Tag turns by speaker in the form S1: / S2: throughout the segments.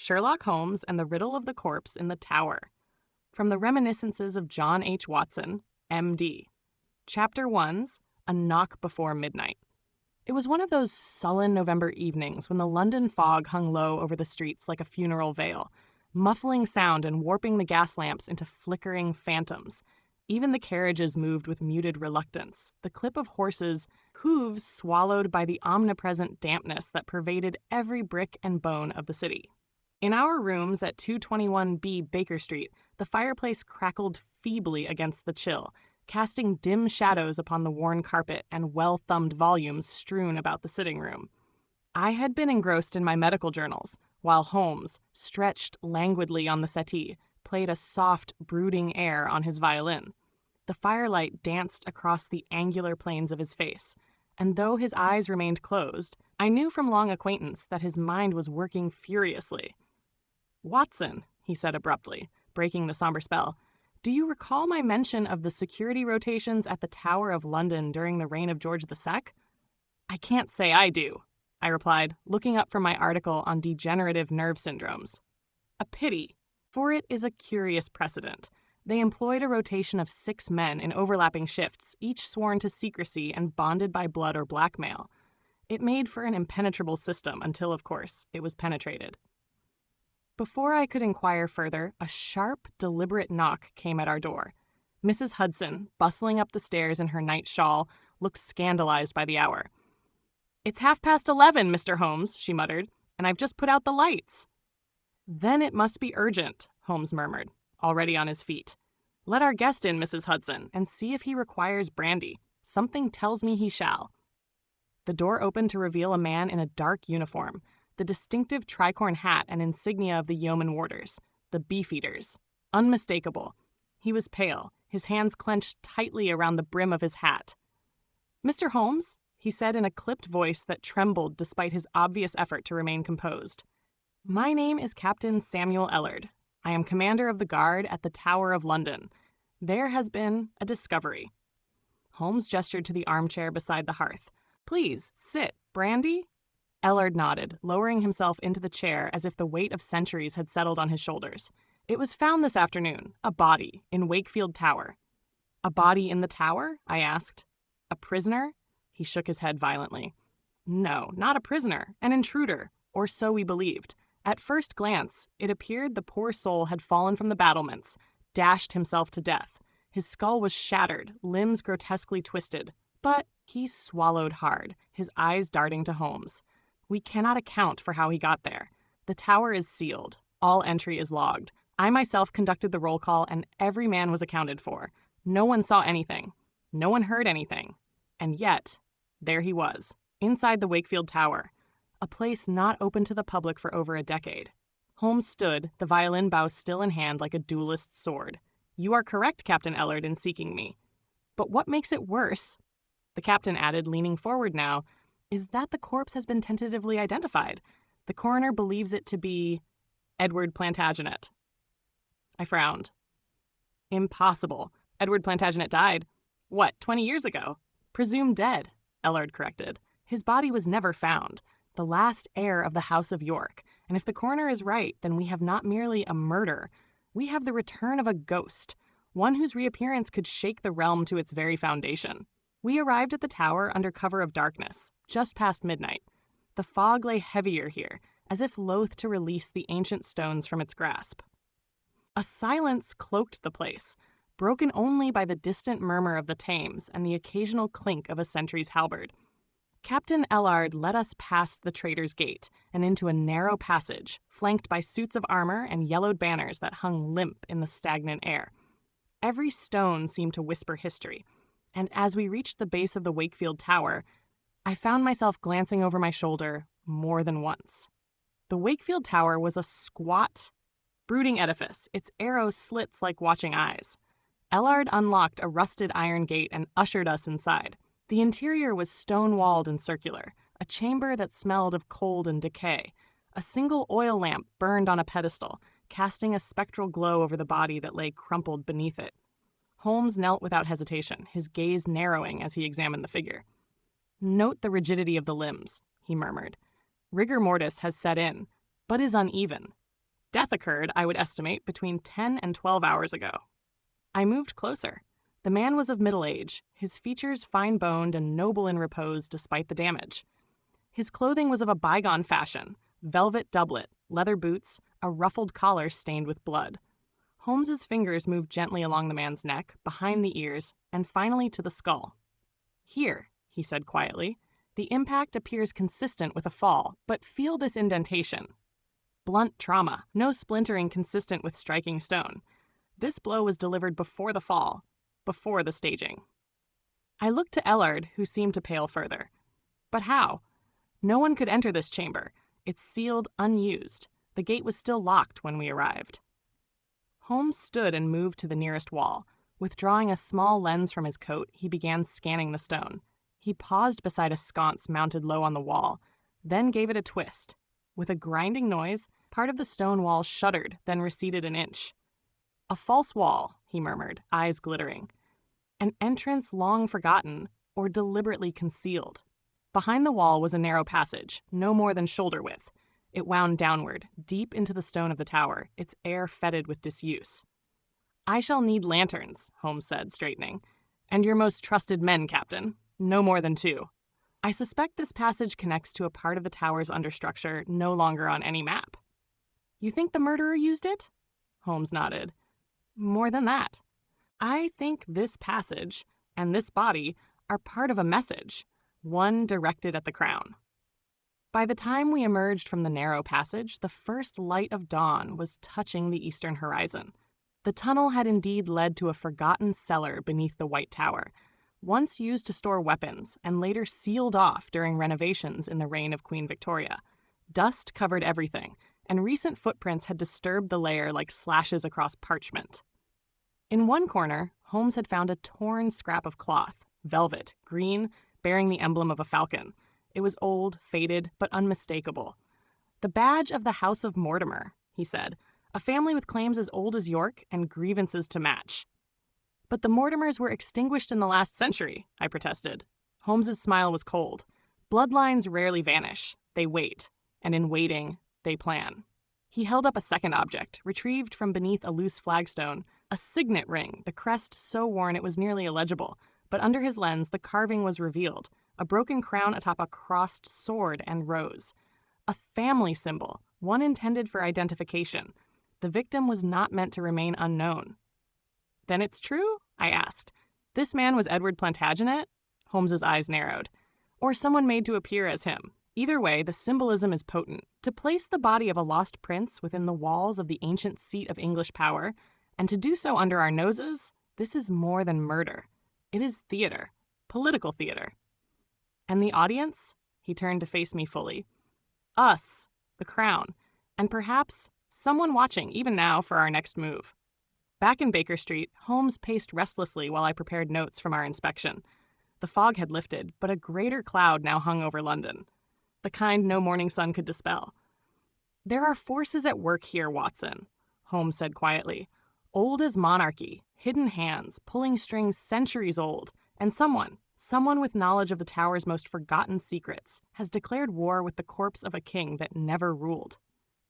S1: Sherlock Holmes and the Riddle of the Corpse in the Tower. From the Reminiscences of John H. Watson, M.D. Chapter 1's A Knock Before Midnight. It was one of those sullen November evenings when the London fog hung low over the streets like a funeral veil, muffling sound and warping the gas lamps into flickering phantoms. Even the carriages moved with muted reluctance, the clip of horses' hooves swallowed by the omnipresent dampness that pervaded every brick and bone of the city. In our rooms at 221B Baker Street, the fireplace crackled feebly against the chill, casting dim shadows upon the worn carpet and well-thumbed volumes strewn about the sitting room. I had been engrossed in my medical journals, while Holmes, stretched languidly on the settee, played a soft, brooding air on his violin. The firelight danced across the angular planes of his face, and though his eyes remained closed, I knew from long acquaintance that his mind was working furiously. "Watson," he said abruptly, breaking the somber spell, "do you recall my mention of the security rotations at the Tower of London during the reign of George II?" "I can't say I do," I replied, looking up from my article on degenerative nerve syndromes. "A pity, for it is a curious precedent. They employed a rotation of 6 men in overlapping shifts, each sworn to secrecy and bonded by blood or blackmail. It made for an impenetrable system until, of course, it was penetrated." Before I could inquire further, a sharp, deliberate knock came at our door. Mrs. Hudson, bustling up the stairs in her night shawl, looked scandalized by the hour. "It's 11:30, Mr. Holmes," she muttered, "and I've just put out the lights." "Then it must be urgent," Holmes murmured, already on his feet. "Let our guest in, Mrs. Hudson, and see if he requires brandy. Something tells me he shall." The door opened to reveal a man in a dark uniform, the distinctive tricorn hat and insignia of the yeoman warders, the Beefeaters. Unmistakable. He was pale, his hands clenched tightly around the brim of his hat. "Mr. Holmes," he said in a clipped voice that trembled despite his obvious effort to remain composed. "My name is Captain Samuel Ellard. I am commander of the guard at the Tower of London. There has been a discovery." Holmes gestured to the armchair beside the hearth. "Please, sit. Brandy?" Ellard nodded, lowering himself into the chair as if the weight of centuries had settled on his shoulders. "It was found this afternoon, a body, in Wakefield Tower." "A body in the tower?" I asked. "A prisoner?" He shook his head violently. "No, not a prisoner, an intruder, or so we believed. At first glance, it appeared the poor soul had fallen from the battlements, dashed himself to death. His skull was shattered, limbs grotesquely twisted. But he swallowed hard, his eyes darting to Holmes. We cannot account for how he got there. The tower is sealed. All entry is logged. I myself conducted the roll call, and every man was accounted for. No one saw anything. No one heard anything. And yet, there he was, inside the Wakefield Tower, a place not open to the public for over a decade. Holmes stood, the violin bow still in hand like a duelist's sword. "You are correct, Captain Ellard, in seeking me. But what makes it worse," the captain added, leaning forward now, "is that the corpse has been tentatively identified. The coroner believes it to be Edward Plantagenet." I frowned. "Impossible. Edward Plantagenet died, 20 years ago?" "Presumed dead," Ellard corrected. "His body was never found. The last heir of the House of York, and if the coroner is right, then we have not merely a murder. We have the return of a ghost, one whose reappearance could shake the realm to its very foundation." We arrived at the tower under cover of darkness, just past midnight. The fog lay heavier here, as if loath to release the ancient stones from its grasp. A silence cloaked the place, broken only by the distant murmur of the Thames and the occasional clink of a sentry's halberd. Captain Ellard led us past the Traitor's Gate and into a narrow passage, flanked by suits of armor and yellowed banners that hung limp in the stagnant air. Every stone seemed to whisper history, and as we reached the base of the Wakefield Tower, I found myself glancing over my shoulder more than once. The Wakefield Tower was a squat, brooding edifice, its arrow slits like watching eyes. Ellard unlocked a rusted iron gate and ushered us inside. The interior was stone-walled and circular, a chamber that smelled of cold and decay. A single oil lamp burned on a pedestal, casting a spectral glow over the body that lay crumpled beneath it. Holmes knelt without hesitation, his gaze narrowing as he examined the figure. "Note the rigidity of the limbs," he murmured. "Rigor mortis has set in, but is uneven. Death occurred, I would estimate, between 10 and 12 hours ago. I moved closer. The man was of middle age, his features fine-boned and noble in repose despite the damage. His clothing was of a bygone fashion, velvet doublet, leather boots, a ruffled collar stained with blood. Holmes's fingers moved gently along the man's neck, behind the ears, and finally to the skull. "Here," he said quietly. "The impact appears consistent with a fall, but feel this indentation. Blunt trauma, no splintering consistent with striking stone. This blow was delivered before the fall, before the staging." I looked to Ellard, who seemed to pale further. But how? No one could enter this chamber. It's sealed, unused. The gate was still locked when we arrived. Holmes stood and moved to the nearest wall. Withdrawing a small lens from his coat, he began scanning the stone. He paused beside a sconce mounted low on the wall, then gave it a twist. With a grinding noise, part of the stone wall shuddered, then receded an inch. "A false wall," he murmured, eyes glittering. "An entrance long forgotten, or deliberately concealed." Behind the wall was a narrow passage, no more than shoulder width. It wound downward, deep into the stone of the tower, its air fetid with disuse. "I shall need lanterns," Holmes said, straightening. "And your most trusted men, Captain. No more than 2. I suspect this passage connects to a part of the tower's understructure no longer on any map." "You think the murderer used it?" Holmes nodded. "More than that. I think this passage and this body are part of a message, one directed at the crown." By the time we emerged from the narrow passage, the first light of dawn was touching the eastern horizon. The tunnel had indeed led to a forgotten cellar beneath the White Tower, once used to store weapons and later sealed off during renovations in the reign of Queen Victoria. Dust covered everything, and recent footprints had disturbed the layer like slashes across parchment. In one corner, Holmes had found a torn scrap of cloth, velvet, green, bearing the emblem of a falcon. It was old, faded, but unmistakable. "The badge of the House of Mortimer," he said, "a family with claims as old as York and grievances to match." "But the Mortimers were extinguished in the last century," I protested. Holmes's smile was cold. "Bloodlines rarely vanish. They wait. And in waiting, they plan." He held up a second object, retrieved from beneath a loose flagstone, a signet ring, the crest so worn it was nearly illegible, but under his lens the carving was revealed, a broken crown atop a crossed sword and rose. A family symbol, one intended for identification. The victim was not meant to remain unknown. "Then it's true?" I asked. "This man was Edward Plantagenet?" Holmes's eyes narrowed. "Or someone made to appear as him. Either way, the symbolism is potent. To place the body of a lost prince within the walls of the ancient seat of English power, and to do so under our noses, this is more than murder. It is theater. Political theater." "And the audience?" He turned to face me fully. "Us, the crown, and perhaps someone watching even now for our next move." Back in Baker Street, Holmes paced restlessly while I prepared notes from our inspection. The fog had lifted, but a greater cloud now hung over London, the kind no morning sun could dispel. "There are forces at work here, Watson," Holmes said quietly. "Old as monarchy, hidden hands, pulling strings centuries old, and someone with knowledge of the tower's most forgotten secrets, has declared war with the corpse of a king that never ruled."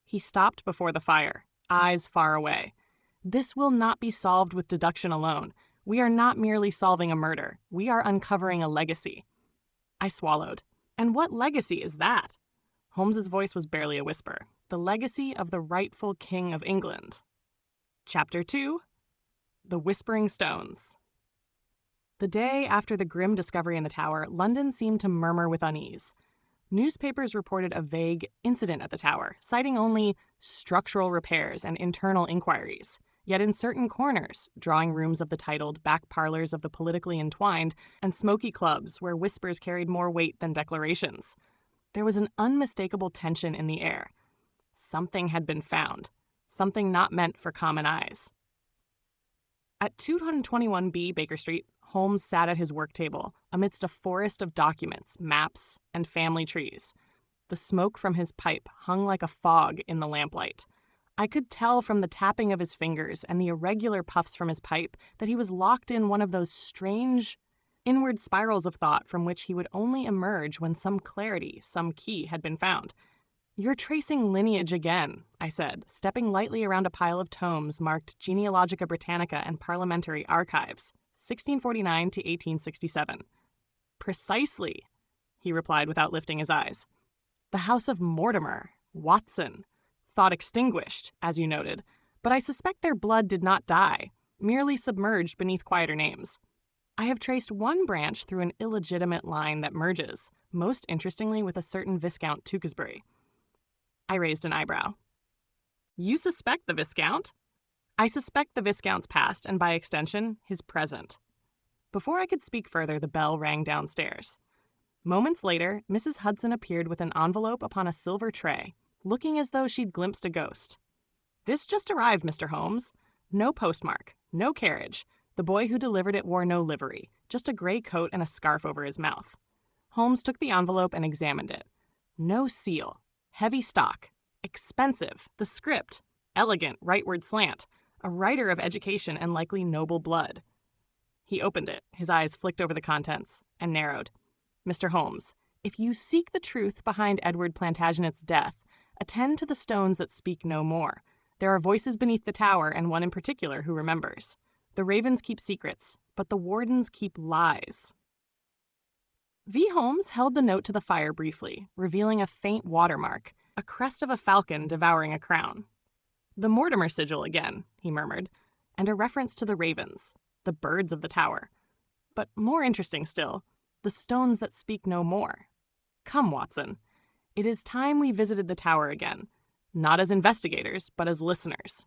S1: He stopped before the fire, eyes far away. "This will not be solved with deduction alone. We are not merely solving a murder. We are uncovering a legacy." I swallowed. "And what legacy is that?" Holmes's voice was barely a whisper. "The legacy of the rightful King of England." Chapter 2: The Whispering Stones. The day after the grim discovery in the tower, London seemed to murmur with unease. Newspapers reported a vague incident at the tower, citing only structural repairs and internal inquiries. Yet in certain corners, drawing rooms of the titled, back parlors of the politically entwined, and smoky clubs where whispers carried more weight than declarations, there was an unmistakable tension in the air. Something had been found, something not meant for common eyes. At 221B Baker Street, Holmes sat at his work table amidst a forest of documents, maps, and family trees. The smoke from his pipe hung like a fog in the lamplight. I could tell from the tapping of his fingers and the irregular puffs from his pipe that he was locked in one of those strange, inward spirals of thought from which he would only emerge when some clarity, some key had been found. "You're tracing lineage again," I said, stepping lightly around a pile of tomes marked Genealogica Britannica and Parliamentary Archives, 1649 to 1867. "Precisely," he replied without lifting his eyes. "The House of Mortimer, Watson. Thought extinguished, as you noted, but I suspect their blood did not die, merely submerged beneath quieter names. I have traced one branch through an illegitimate line that merges, most interestingly with a certain Viscount Tewkesbury." I raised an eyebrow. "You suspect the Viscount?" "I suspect the Viscount's past, and by extension, his present." Before I could speak further, the bell rang downstairs. Moments later, Mrs. Hudson appeared with an envelope upon a silver tray, looking as though she'd glimpsed a ghost. "This just arrived, Mr. Holmes. No postmark, no carriage. The boy who delivered it wore no livery, just a gray coat and a scarf over his mouth." Holmes took the envelope and examined it. No seal. Heavy stock. Expensive. The script. Elegant, rightward slant. A writer of education and likely noble blood. He opened it, his eyes flicked over the contents, and narrowed. "Mr. Holmes, if you seek the truth behind Edward Plantagenet's death, attend to the stones that speak no more. There are voices beneath the tower, and one in particular who remembers. The ravens keep secrets, but the wardens keep lies." V. Holmes held the note to the fire briefly, revealing a faint watermark, a crest of a falcon devouring a crown. "The Mortimer sigil again," he murmured, "and a reference to the ravens, the birds of the tower. But more interesting still, the stones that speak no more. Come, Watson. It is time we visited the tower again, not as investigators, but as listeners."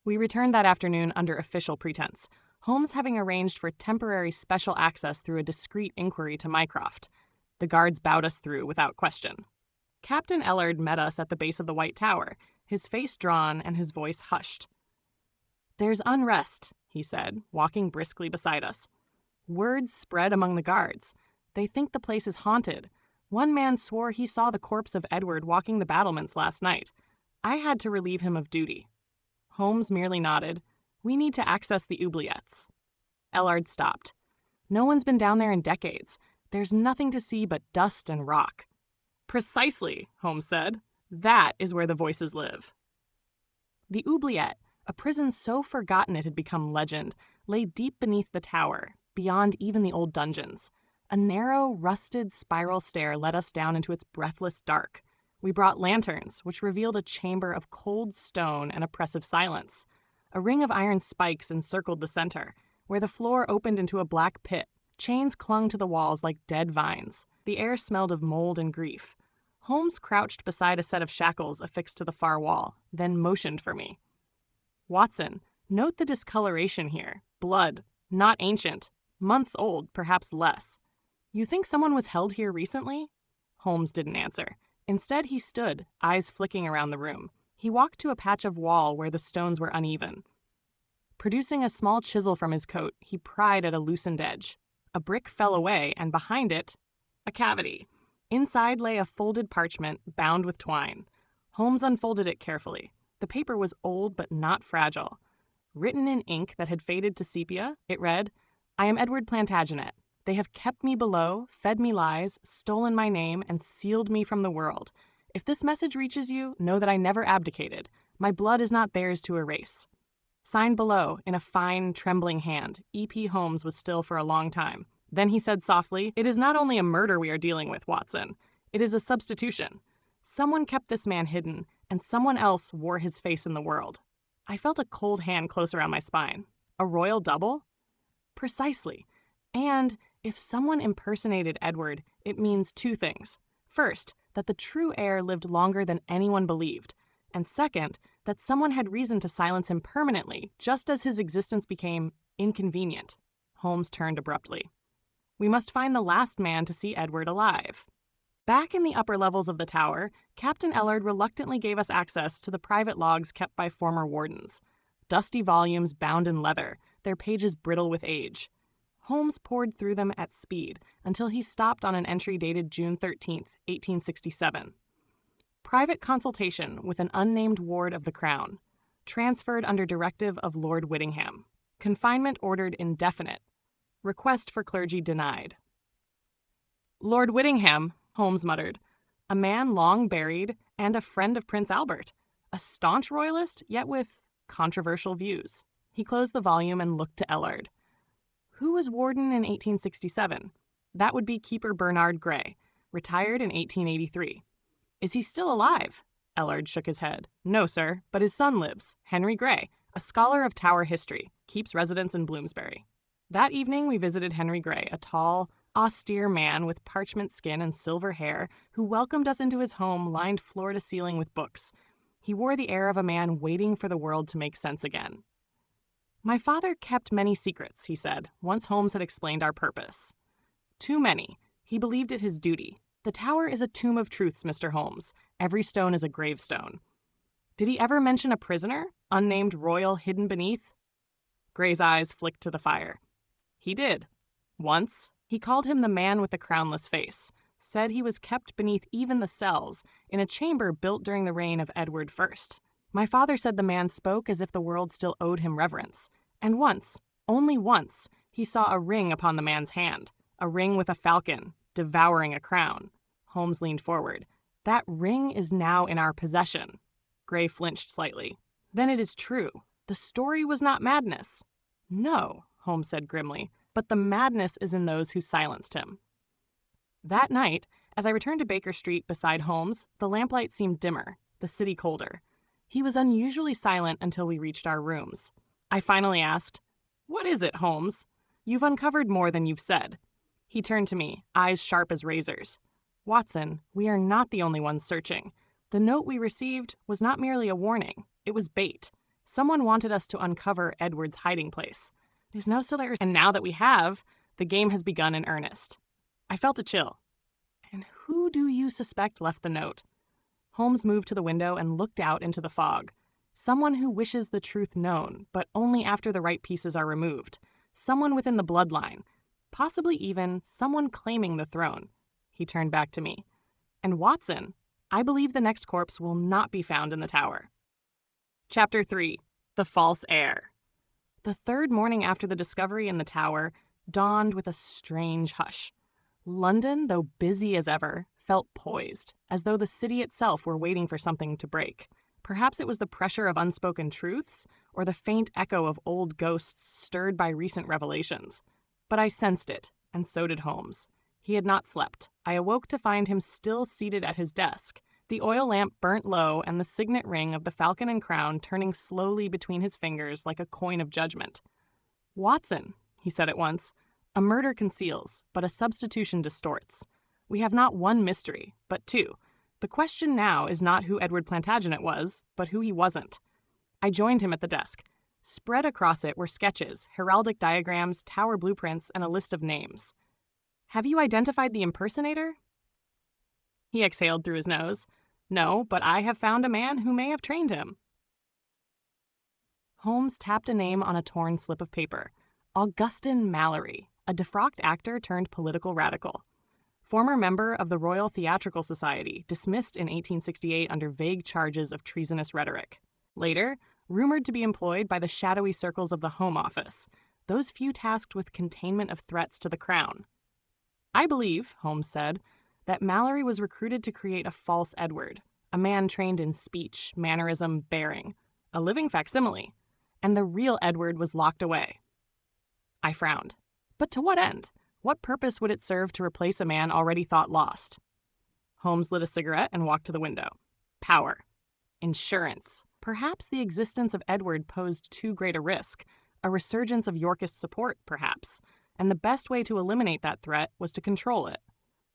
S1: We returned that afternoon under official pretense, Holmes having arranged for temporary special access through a discreet inquiry to Mycroft. The guards bowed us through without question. Captain Ellard met us at the base of the White Tower, his face drawn and his voice hushed. "There's unrest," he said, walking briskly beside us. "Words spread among the guards. They think the place is haunted. One man swore he saw the corpse of Edward walking the battlements last night. I had to relieve him of duty." Holmes merely nodded. "We need to access the oubliettes." Ellard stopped. "No one's been down there in decades. There's nothing to see but dust and rock." "Precisely," Holmes said. "That is where the voices live." The oubliette, a prison so forgotten it had become legend, lay deep beneath the tower, beyond even the old dungeons. A narrow, rusted spiral stair led us down into its breathless dark. We brought lanterns, which revealed a chamber of cold stone and oppressive silence. A ring of iron spikes encircled the center, where the floor opened into a black pit. Chains clung to the walls like dead vines. The air smelled of mold and grief. Holmes crouched beside a set of shackles affixed to the far wall, then motioned for me. "Watson, note the discoloration here. Blood. Not ancient. Months old, perhaps less. You think someone was held here recently?" Holmes didn't answer. Instead, he stood, eyes flicking around the room. He walked to a patch of wall where the stones were uneven. Producing a small chisel from his coat, he pried at a loosened edge. A brick fell away, and behind it, a cavity. Inside lay a folded parchment, bound with twine. Holmes unfolded it carefully. The paper was old but not fragile. Written in ink that had faded to sepia, it read, "I am Edward Plantagenet. They have kept me below, fed me lies, stolen my name, and sealed me from the world. If this message reaches you, know that I never abdicated. My blood is not theirs to erase." Signed below, in a fine, trembling hand, E.P. Holmes was still for a long time. Then he said softly, "It is not only a murder we are dealing with, Watson. It is a substitution. Someone kept this man hidden, and someone else wore his face in the world." I felt a cold hand close around my spine. A royal double? Precisely. And if someone impersonated Edward, it means two things. First, that the true heir lived longer than anyone believed. And second, that someone had reason to silence him permanently, just as his existence became inconvenient. Holmes turned abruptly. "We must find the last man to see Edward alive." Back in the upper levels of the tower, Captain Ellard reluctantly gave us access to the private logs kept by former wardens. Dusty volumes bound in leather, their pages brittle with age. Holmes poured through them at speed until he stopped on an entry dated June 13th, 1867. "Private consultation with an unnamed ward of the Crown. Transferred under directive of Lord Whittingham. Confinement ordered indefinite. Request for clergy denied." "Lord Whittingham," Holmes muttered. a man long buried and a friend of Prince Albert, a staunch royalist, yet with controversial views. He closed the volume and looked to Ellard. Who was warden in 1867? That would be Keeper Bernard Grey, retired in 1883. Is he still alive? Ellard shook his head. No, sir, but his son lives, Henry Grey, a scholar of Tower history, keeps residence in Bloomsbury. That evening we visited Henry Grey, a tall, austere man with parchment skin and silver hair who welcomed us into his home lined floor to ceiling with books. He wore the air of a man waiting for the world to make sense again. My father kept many secrets, he said, once Holmes had explained our purpose. Too many. He believed it his duty. The Tower is a tomb of truths, Mr. Holmes. Every stone is a gravestone. Did he ever mention a prisoner, unnamed royal hidden beneath? Grey's eyes flicked to the fire. He did. Once, he called him the man with the crownless face, said he was kept beneath even the cells, in a chamber built during the reign of Edward I. My father said the man spoke as if the world still owed him reverence, and once, only once, he saw a ring upon the man's hand, a ring with a falcon, devouring a crown. Holmes leaned forward. That ring is now in our possession. Grey flinched slightly. Then it is true. The story was not madness. No, Holmes said grimly, but the madness is in those who silenced him. That night, as I returned to Baker Street beside Holmes, the lamplight seemed dimmer, the city colder. He was unusually silent until we reached our rooms. I finally asked, "What is it, Holmes? You've uncovered more than you've said." He turned to me, eyes sharp as razors. "Watson, we are not the only ones searching. The note we received was not merely a warning. It was bait. Someone wanted us to uncover Edward's hiding place. There's no cellar, and now that we have, the game has begun in earnest." I felt a chill. "And who do you suspect left the note?" Holmes moved to the window and looked out into the fog. Someone who wishes the truth known, but only after the right pieces are removed. Someone within the bloodline. Possibly even someone claiming the throne. He turned back to me. "And Watson, I believe the next corpse will not be found in the Tower." Chapter 3. The False Heir. The third morning after the discovery in the Tower dawned with a strange hush. London, though busy as ever, felt poised, as though the city itself were waiting for something to break. Perhaps it was the pressure of unspoken truths, or the faint echo of old ghosts stirred by recent revelations. But I sensed it, and so did Holmes. He had not slept. I awoke to find him still seated at his desk, the oil lamp burnt low and the signet ring of the falcon and crown turning slowly between his fingers like a coin of judgment. "Watson," he said at once, "a murder conceals, but a substitution distorts. We have not one mystery, but two. The question now is not who Edward Plantagenet was, but who he wasn't." I joined him at the desk. Spread across it were sketches, heraldic diagrams, tower blueprints, and a list of names. "Have you identified the impersonator?" He exhaled through his nose. "No, but I have found a man who may have trained him." Holmes tapped a name on a torn slip of paper. Augustin Mallory, a defrocked actor turned political radical. Former member of the Royal Theatrical Society, dismissed in 1868 under vague charges of treasonous rhetoric. Later, rumored to be employed by the shadowy circles of the Home Office, those few tasked with containment of threats to the crown. "I believe," Holmes said, "that Mallory was recruited to create a false Edward, a man trained in speech, mannerism, bearing, a living facsimile, and the real Edward was locked away." I frowned. But to what end? What purpose would it serve to replace a man already thought lost? Holmes lit a cigarette and walked to the window. Power. Insurance. Perhaps the existence of Edward posed too great a risk. A resurgence of Yorkist support, perhaps. And the best way to eliminate that threat was to control it.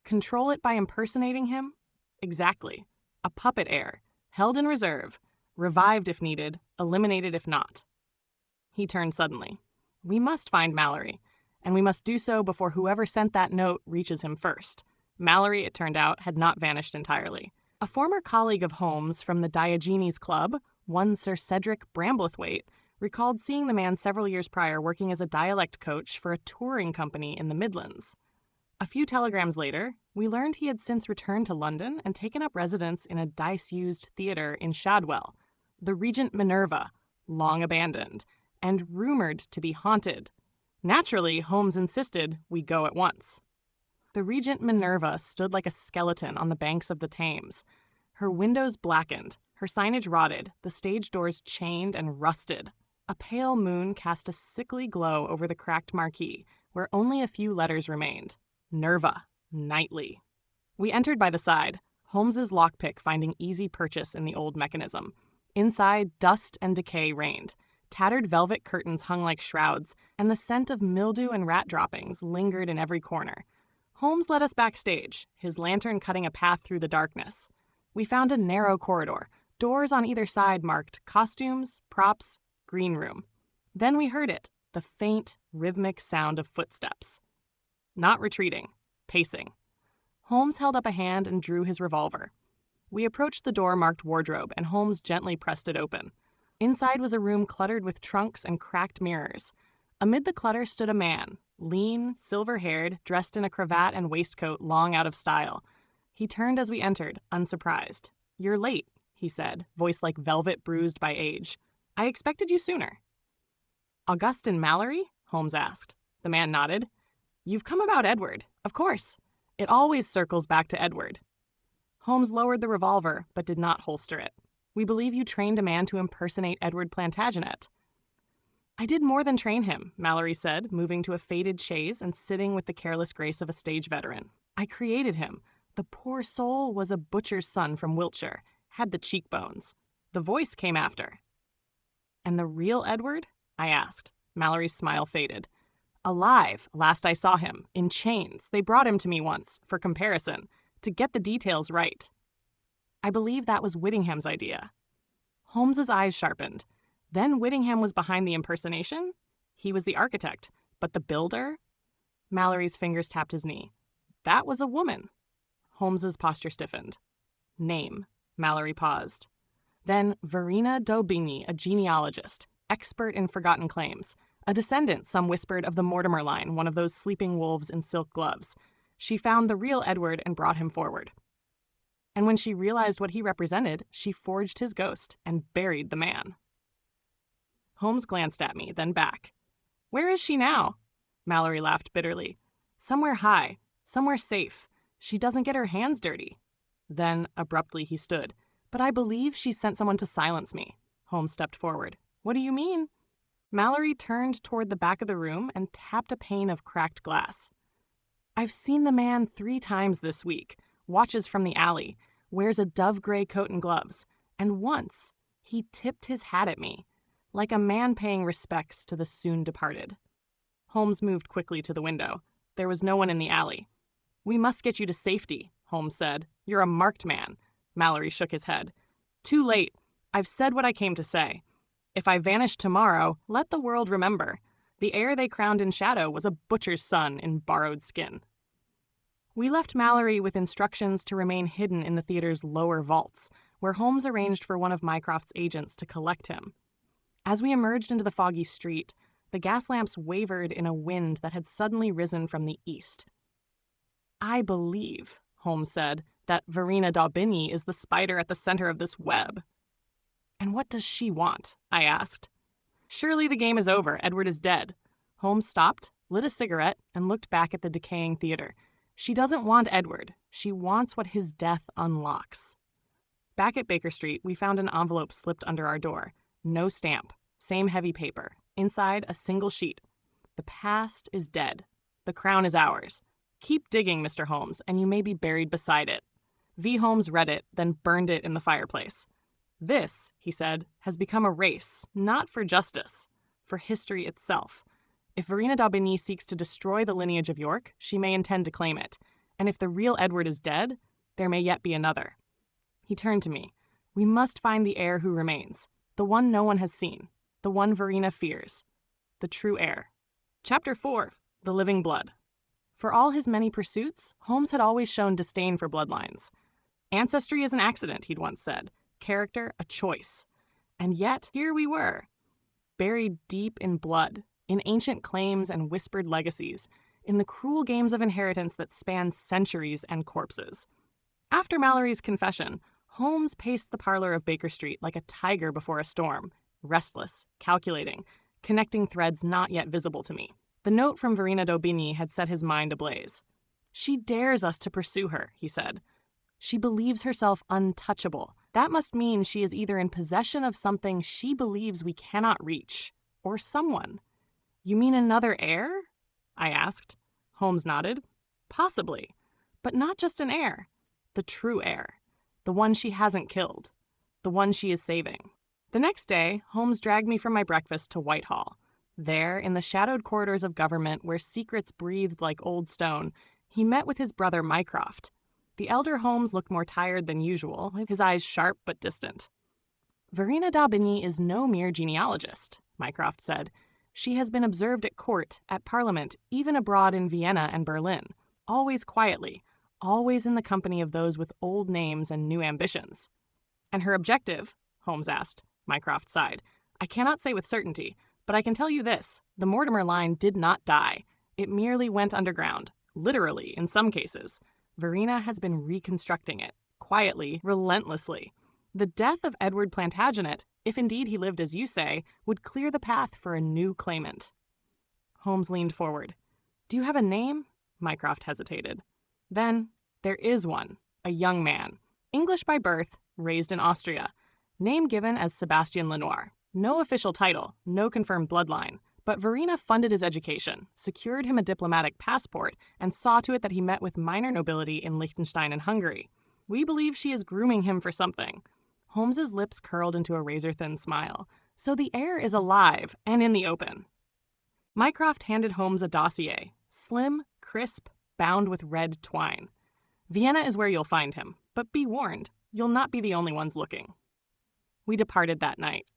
S1: Control it by impersonating him? Exactly. A puppet heir, held in reserve, revived if needed, eliminated if not. He turned suddenly. We must find Mallory, and we must do so before whoever sent that note reaches him first. Mallory, it turned out, had not vanished entirely. A former colleague of Holmes from the Diogenes Club, one Sir Cedric Bramblethwaite, recalled seeing the man several years prior working as a dialect coach for a touring company in the Midlands. A few telegrams later, we learned he had since returned to London and taken up residence in a disused theatre in Shadwell, the Regent Minerva, long abandoned, and rumored to be haunted. Naturally, Holmes insisted we go at once. The Regent Minerva stood like a skeleton on the banks of the Thames. Her windows blackened, her signage rotted, the stage doors chained and rusted. A pale moon cast a sickly glow over the cracked marquee, where only a few letters remained. Nerva, Knightley. We entered by the side, Holmes's lockpick finding easy purchase in the old mechanism. Inside, dust and decay reigned. Tattered velvet curtains hung like shrouds, and the scent of mildew and rat droppings lingered in every corner. Holmes led us backstage, his lantern cutting a path through the darkness. We found a narrow corridor, doors on either side marked costumes, props, green room. Then we heard it, the faint, rhythmic sound of footsteps. Not retreating, pacing. Holmes held up a hand and drew his revolver. We approached the door marked wardrobe, and Holmes gently pressed it open. Inside was a room cluttered with trunks and cracked mirrors. Amid the clutter stood a man, lean, silver-haired, dressed in a cravat and waistcoat long out of style. He turned as we entered, unsurprised. "You're late," he said, voice like velvet bruised by age. "I expected you sooner." "Augustin Mallory?" Holmes asked. The man nodded. "You've come about Edward. Of course. It always circles back to Edward." Holmes lowered the revolver, but did not holster it. "We believe you trained a man to impersonate Edward Plantagenet." "I did more than train him," Mallory said, moving to a faded chaise and sitting with the careless grace of a stage veteran. "I created him. The poor soul was a butcher's son from Wiltshire, had the cheekbones. The voice came after." "And the real Edward?" I asked. Mallory's smile faded. "Alive, last I saw him, in chains. They brought him to me once, for comparison, to get the details right." "I believe that was Whittingham's idea." Holmes's eyes sharpened. Then Whittingham was behind the impersonation? He was the architect, but the builder? Mallory's fingers tapped his knee. "That was a woman." Holmes's posture stiffened. "Name." Mallory paused. "Then Verena d'Aubigny, a genealogist, expert in forgotten claims. A descendant, some whispered, of the Mortimer line, one of those sleeping wolves in silk gloves. She found the real Edward and brought him forward. And when she realized what he represented, she forged his ghost and buried the man." Holmes glanced at me, then back. "Where is she now?" Mallory laughed bitterly. "Somewhere high, somewhere safe. She doesn't get her hands dirty." Then, abruptly, he stood. "But I believe she sent someone to silence me." Holmes stepped forward. "What do you mean?" Mallory turned toward the back of the room and tapped a pane of cracked glass. "I've seen the man 3 times this week, watches from the alley, wears a dove-gray coat and gloves, and once he tipped his hat at me, like a man paying respects to the soon-departed." Holmes moved quickly to the window. There was no one in the alley. "We must get you to safety," Holmes said. "You're a marked man." Mallory shook his head. "Too late. I've said what I came to say. If I vanish tomorrow, let the world remember. The heir they crowned in shadow was a butcher's son in borrowed skin." We left Mallory with instructions to remain hidden in the theater's lower vaults, where Holmes arranged for one of Mycroft's agents to collect him. As we emerged into the foggy street, the gas lamps wavered in a wind that had suddenly risen from the east. "I believe," Holmes said, "that Verena d'Aubigny is the spider at the center of this web." "And what does she want?" I asked. "Surely the game is over. Edward is dead." Holmes stopped, lit a cigarette, and looked back at the decaying theater. "She doesn't want Edward. She wants what his death unlocks." Back at Baker Street, we found an envelope slipped under our door. No stamp. Same heavy paper. Inside, a single sheet. "The past is dead. The crown is ours. Keep digging, Mr. Holmes, and you may be buried beside it." V. Holmes read it, then burned it in the fireplace. "This," he said, "has become a race, not for justice, for history itself. If Verena d'Aubigny seeks to destroy the lineage of York, she may intend to claim it. And if the real Edward is dead, there may yet be another." He turned to me. "We must find the heir who remains. The one no one has seen. The one Verena fears. The true heir." Chapter 4. The Living Blood. For all his many pursuits, Holmes had always shown disdain for bloodlines. "Ancestry is an accident," he'd once said. "Character, a choice." And yet, here we were, buried deep in blood, in ancient claims and whispered legacies, in the cruel games of inheritance that span centuries and corpses. After Mallory's confession, Holmes paced the parlor of Baker Street like a tiger before a storm, restless, calculating, connecting threads not yet visible to me. The note from Verena d'Aubigny had set his mind ablaze. She dares us to pursue her, he said. She believes herself untouchable. That must mean she is either in possession of something she believes we cannot reach, or someone. You mean another heir? I asked. Holmes nodded. Possibly. But not just an heir. The true heir. The one she hasn't killed. The one she is saving. The next day, Holmes dragged me from my breakfast to Whitehall. There, in the shadowed corridors of government where secrets breathed like old stone, he met with his brother Mycroft. The elder Holmes looked more tired than usual, his eyes sharp but distant. Verena d'Aubigny is no mere genealogist, Mycroft said. She has been observed at court, at Parliament, even abroad in Vienna and Berlin, always quietly, always in the company of those with old names and new ambitions. And her objective? Holmes asked. Mycroft sighed. I cannot say with certainty, but I can tell you this. The Mortimer line did not die. It merely went underground, literally in some cases. Verena has been reconstructing it, quietly, relentlessly. The death of Edward Plantagenet, if indeed he lived as you say, would clear the path for a new claimant. Holmes leaned forward. Do you have a name? Mycroft hesitated. Then, there is one, a young man. English by birth, raised in Austria. Name given as Sebastian Lenoir. No official title, no confirmed bloodline. But Verena funded his education, secured him a diplomatic passport, and saw to it that he met with minor nobility in Liechtenstein and Hungary. We believe she is grooming him for something. Holmes's lips curled into a razor-thin smile. So the heir is alive and in the open. Mycroft handed Holmes a dossier, slim, crisp, bound with red twine. Vienna is where you'll find him, but be warned, you'll not be the only ones looking. We departed that night.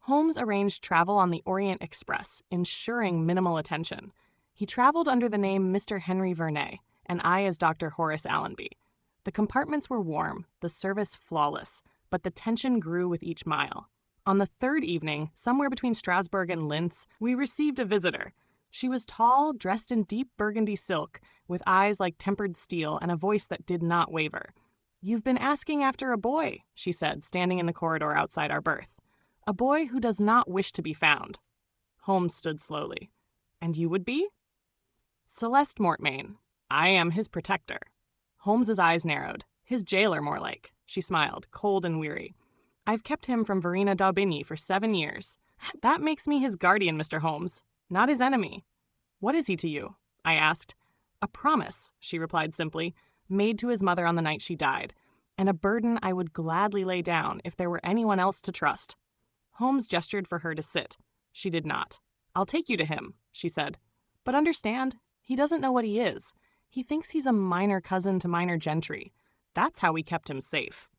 S1: Holmes arranged travel on the Orient Express, ensuring minimal attention. He traveled under the name Mr. Henry Vernet, and I as Dr. Horace Allenby. The compartments were warm, the service flawless, but the tension grew with each mile. On the third evening, somewhere between Strasbourg and Linz, we received a visitor. She was tall, dressed in deep burgundy silk, with eyes like tempered steel and a voice that did not waver. You've been asking after a boy, she said, standing in the corridor outside our berth. A boy who does not wish to be found. Holmes stood slowly. And you would be? Celeste Mortmain. I am his protector. Holmes's eyes narrowed. His jailer, more like. She smiled, cold and weary. I've kept him from Verena d'Aubigny for 7 years. That makes me his guardian, Mr. Holmes, not his enemy. What is he to you? I asked. A promise, she replied simply, made to his mother on the night she died, and a burden I would gladly lay down if there were anyone else to trust. Holmes gestured for her to sit. She did not. I'll take you to him, she said. But understand, he doesn't know what he is. He thinks he's a minor cousin to minor gentry. That's how we kept him safe.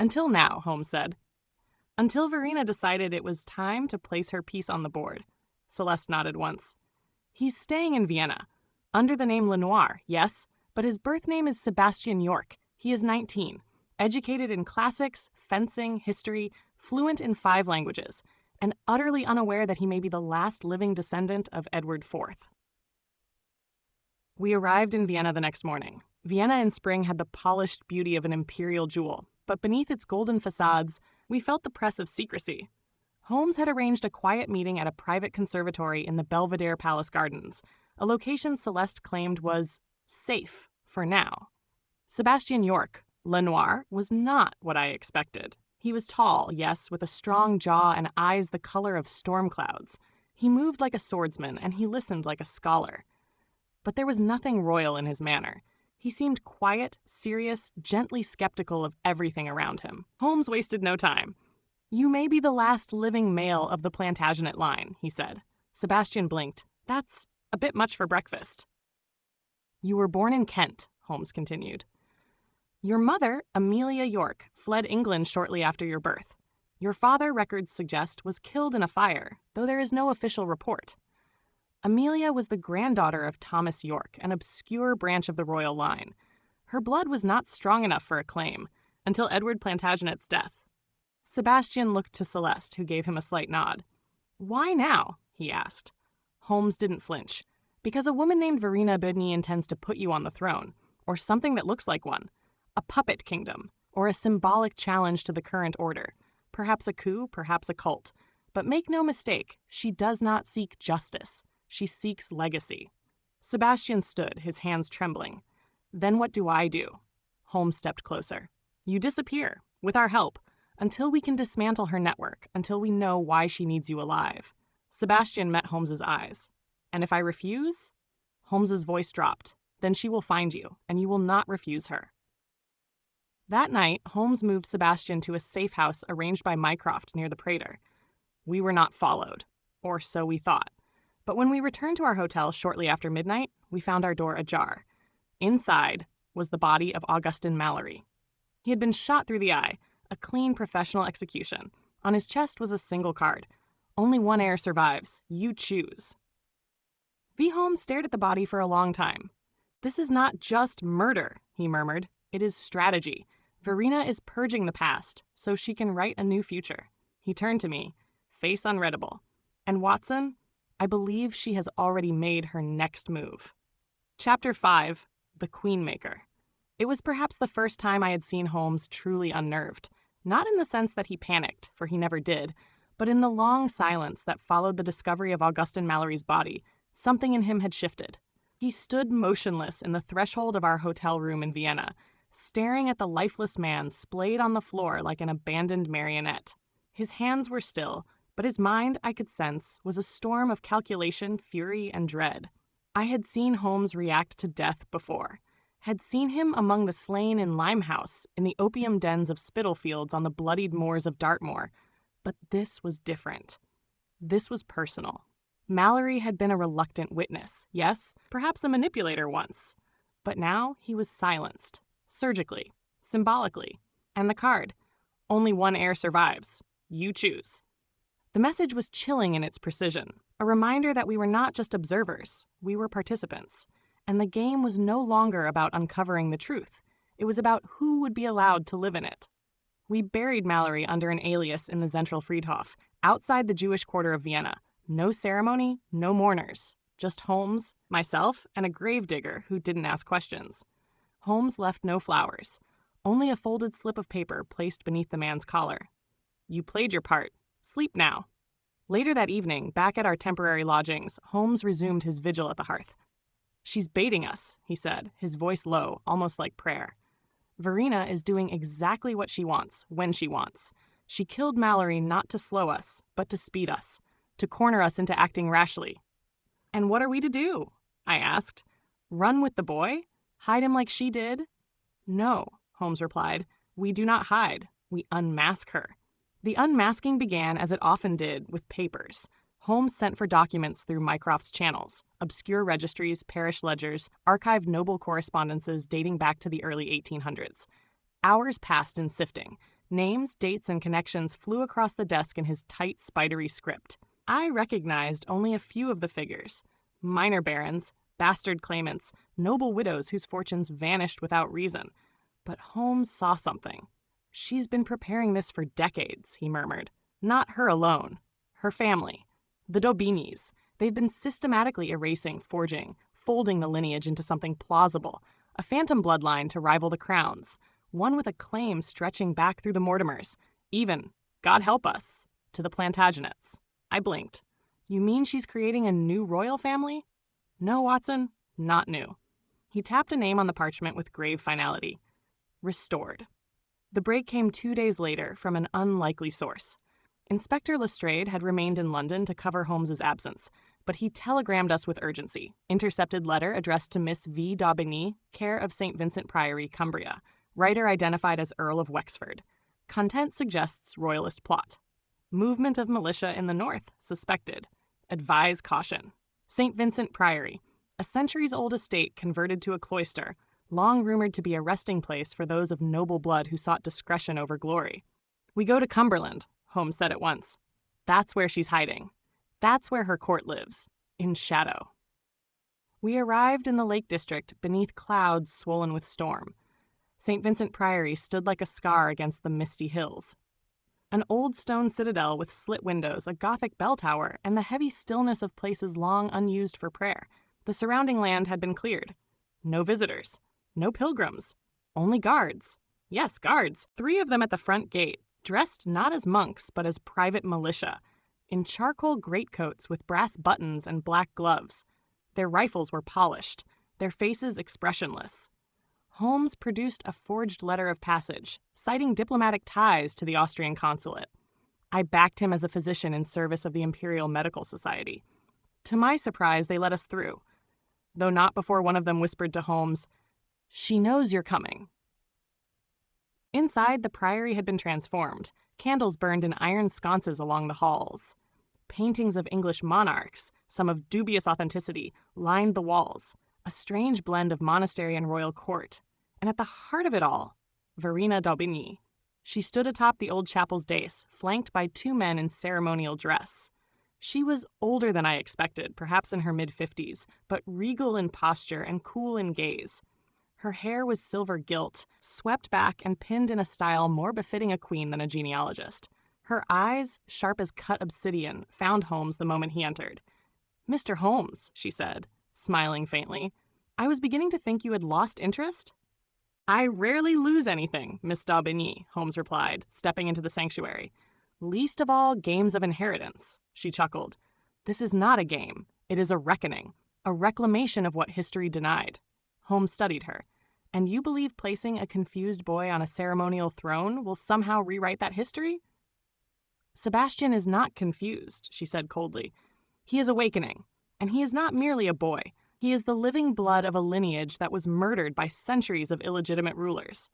S1: Until now, Holmes said. Until Verena decided it was time to place her piece on the board. Celeste nodded once. He's staying in Vienna. Under the name Lenoir, yes, but his birth name is Sebastian York. He is 19. Educated in classics, fencing, history, fluent in 5 languages, and utterly unaware that he may be the last living descendant of Edward IV. We arrived in Vienna the next morning. Vienna in spring had the polished beauty of an imperial jewel, but beneath its golden facades, we felt the press of secrecy. Holmes had arranged a quiet meeting at a private conservatory in the Belvedere Palace Gardens, a location Celeste claimed was safe for now. Sebastian York, Lenoir, was not what I expected. He was tall, yes, with a strong jaw and eyes the color of storm clouds. He moved like a swordsman, and he listened like a scholar. But there was nothing royal in his manner. He seemed quiet, serious, gently skeptical of everything around him. Holmes wasted no time. You may be the last living male of the Plantagenet line, he said. Sebastian blinked. That's a bit much for breakfast. You were born in Kent, Holmes continued. Your mother, Amelia York, fled England shortly after your birth. Your father, records suggest, was killed in a fire, though there is no official report. Amelia was the granddaughter of Thomas York, an obscure branch of the royal line. Her blood was not strong enough for a claim, until Edward Plantagenet's death. Sebastian looked to Celeste, who gave him a slight nod. Why now? He asked. Holmes didn't flinch. Because a woman named Verena d'Aubigny intends to put you on the throne, or something that looks like one. A puppet kingdom, or a symbolic challenge to the current order. Perhaps a coup, perhaps a cult. But make no mistake, she does not seek justice. She seeks legacy. Sebastian stood, his hands trembling. Then what do I do? Holmes stepped closer. You disappear, with our help, until we can dismantle her network, until we know why she needs you alive. Sebastian met Holmes's eyes. And if I refuse? Holmes's voice dropped. Then she will find you, and you will not refuse her. That night, Holmes moved Sebastian to a safe house arranged by Mycroft near the Prater. We were not followed, or so we thought. But when we returned to our hotel shortly after midnight, we found our door ajar. Inside was the body of Augustin Mallory. He had been shot through the eye, a clean professional execution. On his chest was a single card. Only one heir survives. You choose. V. Holmes stared at the body for a long time. This is not just murder, he murmured. It is strategy. Verena is purging the past so she can write a new future. He turned to me, face unreadable. And Watson, I believe she has already made her next move. Chapter 5, The Queenmaker. It was perhaps the first time I had seen Holmes truly unnerved, not in the sense that he panicked, for he never did, but in the long silence that followed the discovery of Augustin Mallory's body. Something in him had shifted. He stood motionless in the threshold of our hotel room in Vienna, staring at the lifeless man splayed on the floor like an abandoned marionette. His hands were still, but his mind, I could sense, was a storm of calculation, fury, and dread. I had seen Holmes react to death before, had seen him among the slain in Limehouse, in the opium dens of Spitalfields on the bloodied moors of Dartmoor. But this was different. This was personal. Mallory had been a reluctant witness, yes, perhaps a manipulator once. But now he was silenced, surgically, symbolically. And the card, only one heir survives. You choose. The message was chilling in its precision, a reminder that we were not just observers, we were participants. And the game was no longer about uncovering the truth. It was about who would be allowed to live in it. We buried Mallory under an alias in the Zentralfriedhof, outside the Jewish quarter of Vienna. No ceremony, no mourners. Just Holmes, myself, and a gravedigger who didn't ask questions. Holmes left no flowers, only a folded slip of paper placed beneath the man's collar. You played your part. Sleep now. Later that evening, back at our temporary lodgings, Holmes resumed his vigil at the hearth. She's baiting us, he said, his voice low, almost like prayer. Verena is doing exactly what she wants, when she wants. She killed Mallory not to slow us, but to speed us, to corner us into acting rashly. And what are we to do? I asked. Run with the boy? Hide him like she did? No, Holmes replied. We do not hide. We unmask her. The unmasking began, as it often did, with papers. Holmes sent for documents through Mycroft's channels, obscure registries, parish ledgers, archived noble correspondences dating back to the early 1800s. Hours passed in sifting. Names, dates, and connections flew across the desk in his tight, spidery script. I recognized only a few of the figures. Minor barons, bastard claimants, noble widows whose fortunes vanished without reason. But Holmes saw something. She's been preparing this for decades, he murmured. Not her alone. Her family. The Daubignys. They've been systematically erasing, forging, folding the lineage into something plausible. A phantom bloodline to rival the Crowns. One with a claim stretching back through the Mortimers. Even, God help us, to the Plantagenets. I blinked. You mean she's creating a new royal family? No, Watson, not new. He tapped a name on the parchment with grave finality. Restored. The break came 2 days later from an unlikely source. Inspector Lestrade had remained in London to cover Holmes's absence, but he telegrammed us with urgency. Intercepted letter addressed to Miss V. Daubigny, care of St. Vincent Priory, Cumbria. Writer identified as Earl of Wexford. Content suggests royalist plot. Movement of militia in the north, suspected. Advise caution. St. Vincent Priory, a centuries-old estate converted to a cloister, long rumored to be a resting place for those of noble blood who sought discretion over glory. We go to Cumberland, Holmes said at once. That's where she's hiding. That's where her court lives, in shadow. We arrived in the Lake District beneath clouds swollen with storm. St. Vincent Priory stood like a scar against the misty hills. An old stone citadel with slit windows, a Gothic bell tower, and the heavy stillness of places long unused for prayer. The surrounding land had been cleared. No visitors. No pilgrims. Only guards. Yes, guards. 3 of them at the front gate, dressed not as monks but as private militia, in charcoal greatcoats with brass buttons and black gloves. Their rifles were polished, their faces expressionless. Holmes produced a forged letter of passage, citing diplomatic ties to the Austrian consulate. I backed him as a physician in service of the Imperial Medical Society. To my surprise, they let us through, though not before one of them whispered to Holmes, "She knows you're coming." Inside, the priory had been transformed. Candles burned in iron sconces along the halls. Paintings of English monarchs, some of dubious authenticity, lined the walls, a strange blend of monastery and royal court. And at the heart of it all, Verena d'Aubigny. She stood atop the old chapel's dais, flanked by two men in ceremonial dress. She was older than I expected, perhaps in her mid-50s, but regal in posture and cool in gaze. Her hair was silver gilt, swept back and pinned in a style more befitting a queen than a genealogist. Her eyes, sharp as cut obsidian, found Holmes the moment he entered. "Mr. Holmes," she said, smiling faintly, "I was beginning to think you had lost interest." "I rarely lose anything, Miss d'Aubigny," Holmes replied, stepping into the sanctuary. "Least of all games of inheritance," she chuckled. "This is not a game. It is a reckoning, a reclamation of what history denied." Holmes studied her. "And you believe placing a confused boy on a ceremonial throne will somehow rewrite that history?" "Sebastian is not confused," she said coldly. "He is awakening, and he is not merely a boy. He is the living blood of a lineage that was murdered by centuries of illegitimate rulers."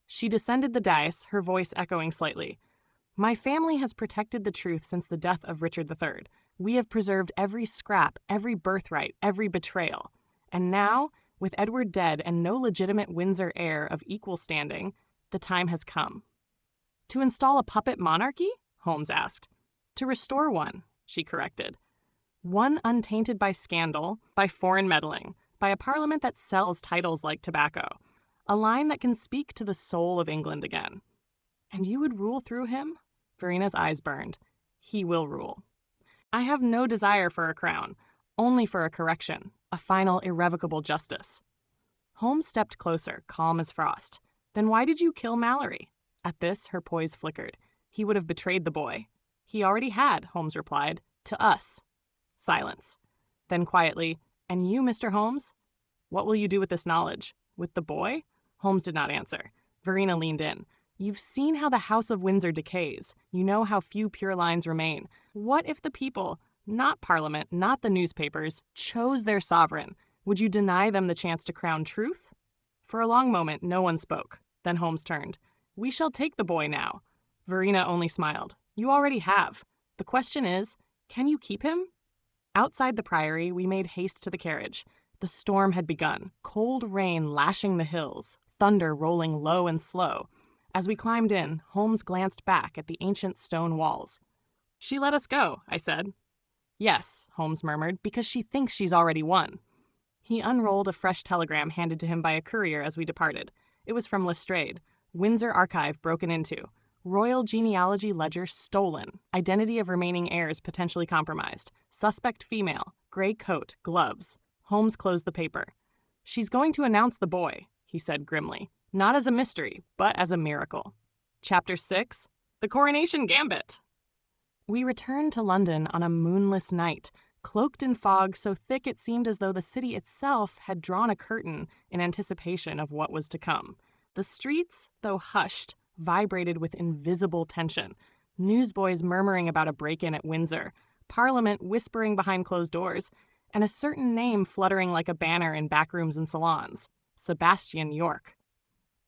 S1: She descended the dais, her voice echoing slightly. "My family has protected the truth since the death of Richard III. We have preserved every scrap, every birthright, every betrayal. And now, with Edward dead and no legitimate Windsor heir of equal standing, the time has come." "To install a puppet monarchy?" Holmes asked. "To restore one," she corrected. "One untainted by scandal, by foreign meddling, by a parliament that sells titles like tobacco. A line that can speak to the soul of England again." "And you would rule through him?" Verena's eyes burned. "He will rule. I have no desire for a crown, only for a correction, a final irrevocable justice." Holmes stepped closer, calm as frost. "Then why did you kill Mallory?" At this, her poise flickered. "He would have betrayed the boy." "He already had," Holmes replied. "To us." Silence. Then quietly, "And you, Mr. Holmes? What will you do with this knowledge? With the boy?" Holmes did not answer. Verena leaned in. "You've seen how the House of Windsor decays. You know how few pure lines remain. What if the people, not Parliament, not the newspapers, chose their sovereign? Would you deny them the chance to crown truth?" For a long moment, no one spoke. Then Holmes turned. "We shall take the boy now." Verena only smiled. "You already have. The question is, can you keep him?" Outside the priory, we made haste to the carriage. The storm had begun, cold rain lashing the hills, thunder rolling low and slow. As we climbed in, Holmes glanced back at the ancient stone walls. "She let us go," I said. "Yes," Holmes murmured, "because she thinks she's already won." He unrolled a fresh telegram handed to him by a courier as we departed. It was from Lestrade. "Windsor archive broken into. Royal genealogy ledger stolen. Identity of remaining heirs potentially compromised. Suspect female. Gray coat, gloves." Holmes closed the paper. "She's going to announce the boy," he said grimly. "Not as a mystery, but as a miracle." Chapter 6. The Coronation Gambit. We returned to London on a moonless night, cloaked in fog so thick it seemed as though the city itself had drawn a curtain in anticipation of what was to come. The streets, though hushed, vibrated with invisible tension. Newsboys murmuring about a break-in at Windsor, Parliament whispering behind closed doors, and a certain name fluttering like a banner in backrooms and salons: Sebastian York.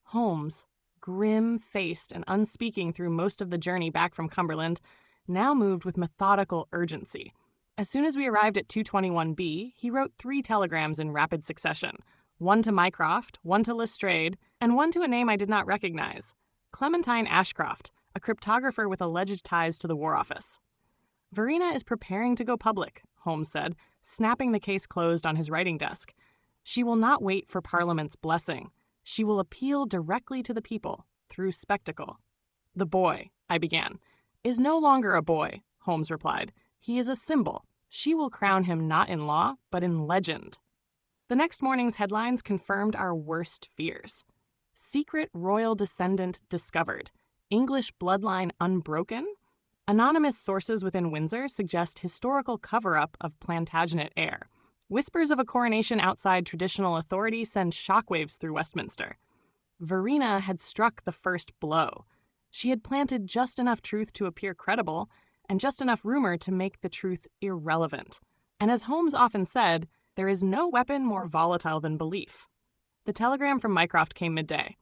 S1: Holmes, grim-faced and unspeaking through most of the journey back from Cumberland, now moved with methodical urgency. As soon as we arrived at 221B, he wrote 3 telegrams in rapid succession, one to Mycroft, one to Lestrade, and one to a name I did not recognize: Clementine Ashcroft, a cryptographer with alleged ties to the War Office. "Verena is preparing to go public," Holmes said, snapping the case closed on his writing desk. "She will not wait for Parliament's blessing. She will appeal directly to the people, through spectacle." "The boy," I began. "Is no longer a boy," Holmes replied. "He is a symbol. She will crown him not in law, but in legend." The next morning's headlines confirmed our worst fears. "Secret royal descendant discovered. English bloodline unbroken. Anonymous sources within Windsor suggest historical cover-up of Plantagenet heir. Whispers of a coronation outside traditional authority send shockwaves through Westminster. Verena had struck the first blow. She had planted just enough truth to appear credible, and just enough rumor to make the truth irrelevant. And as Holmes often said, there is no weapon more volatile than belief. The telegram from Mycroft came midday.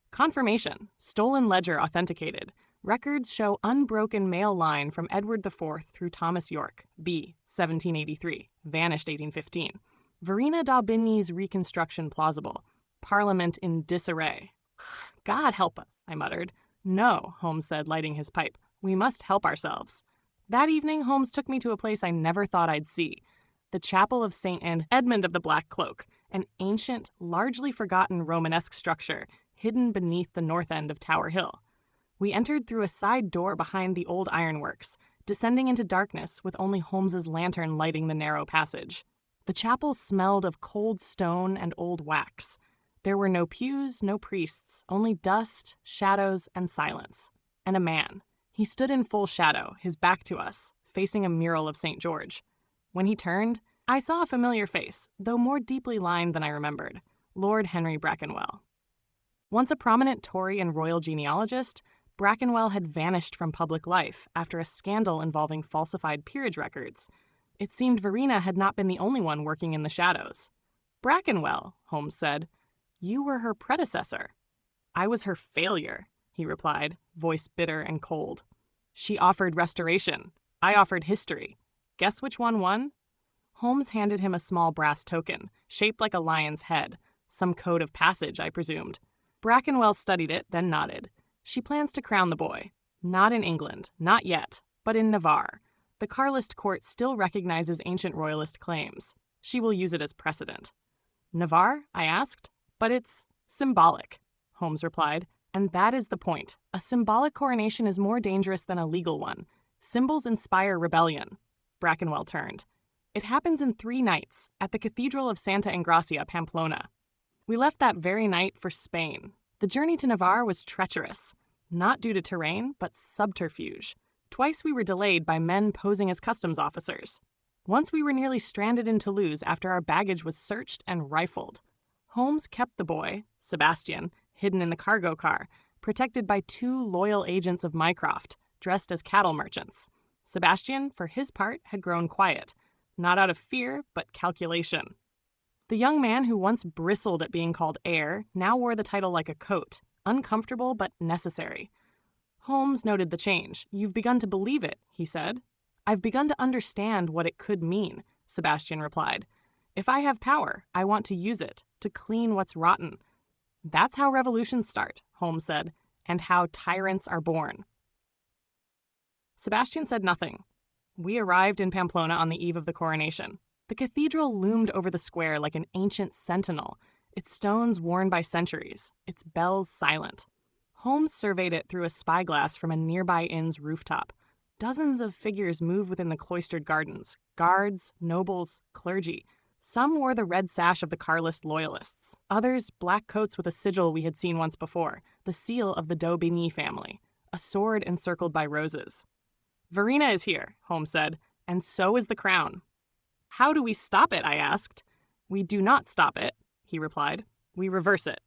S1: Confirmation, stolen ledger authenticated. Records show unbroken mail line from Edward IV through Thomas York, B, 1783, vanished 1815. Verena d'Aubigny's reconstruction plausible. Parliament in disarray. God help us, I muttered. No, Holmes said, lighting his pipe. We must help ourselves. That evening, Holmes took me to a place I never thought I'd see. The Chapel of St. Edmund of the Black Cloak, an ancient, largely forgotten Romanesque structure hidden beneath the north end of Tower Hill. We entered through a side door behind the old ironworks, descending into darkness with only Holmes's lantern lighting the narrow passage. The chapel smelled of cold stone and old wax. There were no pews, no priests, only dust, shadows, and silence. And a man. He stood in full shadow, his back to us, facing a mural of St. George. When he turned, I saw a familiar face, though more deeply lined than I remembered. Lord Henry Brackenwell. Once a prominent Tory and royal genealogist, Brackenwell had vanished from public life after a scandal involving falsified peerage records. It seemed Verena had not been the only one working in the shadows. Brackenwell, Holmes said. You were her predecessor. I was her failure, he replied, voice bitter and cold. She offered restoration. I offered history. Guess which one won? Holmes handed him a small brass token, shaped like a lion's head. Some code of passage, I presumed. Brackenwell studied it, then nodded. She plans to crown the boy. Not in England, not yet, but in Navarre. The Carlist court still recognizes ancient royalist claims. She will use it as precedent. Navarre? I asked. But it's symbolic, Holmes replied. And that is the point. A symbolic coronation is more dangerous than a legal one. Symbols inspire rebellion. Brackenwell turned. It happens in 3 nights, at the Cathedral of Santa Engracia, Pamplona. We left that very night for Spain. The journey to Navarre was treacherous, not due to terrain, but subterfuge. Twice we were delayed by men posing as customs officers. Once we were nearly stranded in Toulouse after our baggage was searched and rifled. Holmes kept the boy, Sebastian, hidden in the cargo car, protected by 2 loyal agents of Mycroft, dressed as cattle merchants. Sebastian, for his part, had grown quiet, not out of fear, but calculation. The young man who once bristled at being called heir now wore the title like a coat, uncomfortable but necessary. Holmes noted the change. You've begun to believe it, he said. I've begun to understand what it could mean, Sebastian replied. If I have power, I want to use it, to clean what's rotten. That's how revolutions start, Holmes said, and how tyrants are born. Sebastian said nothing. We arrived in Pamplona on the eve of the coronation. The cathedral loomed over the square like an ancient sentinel, its stones worn by centuries, its bells silent. Holmes surveyed it through a spyglass from a nearby inn's rooftop. Dozens of figures move within the cloistered gardens, guards, nobles, clergy. Some wore the red sash of the Carlist loyalists, others black coats with a sigil we had seen once before, the seal of the d'Aubigny family, a sword encircled by roses. Verena is here, Holmes said, and so is the crown. How do we stop it, I asked. We do not stop it, he replied. We reverse it.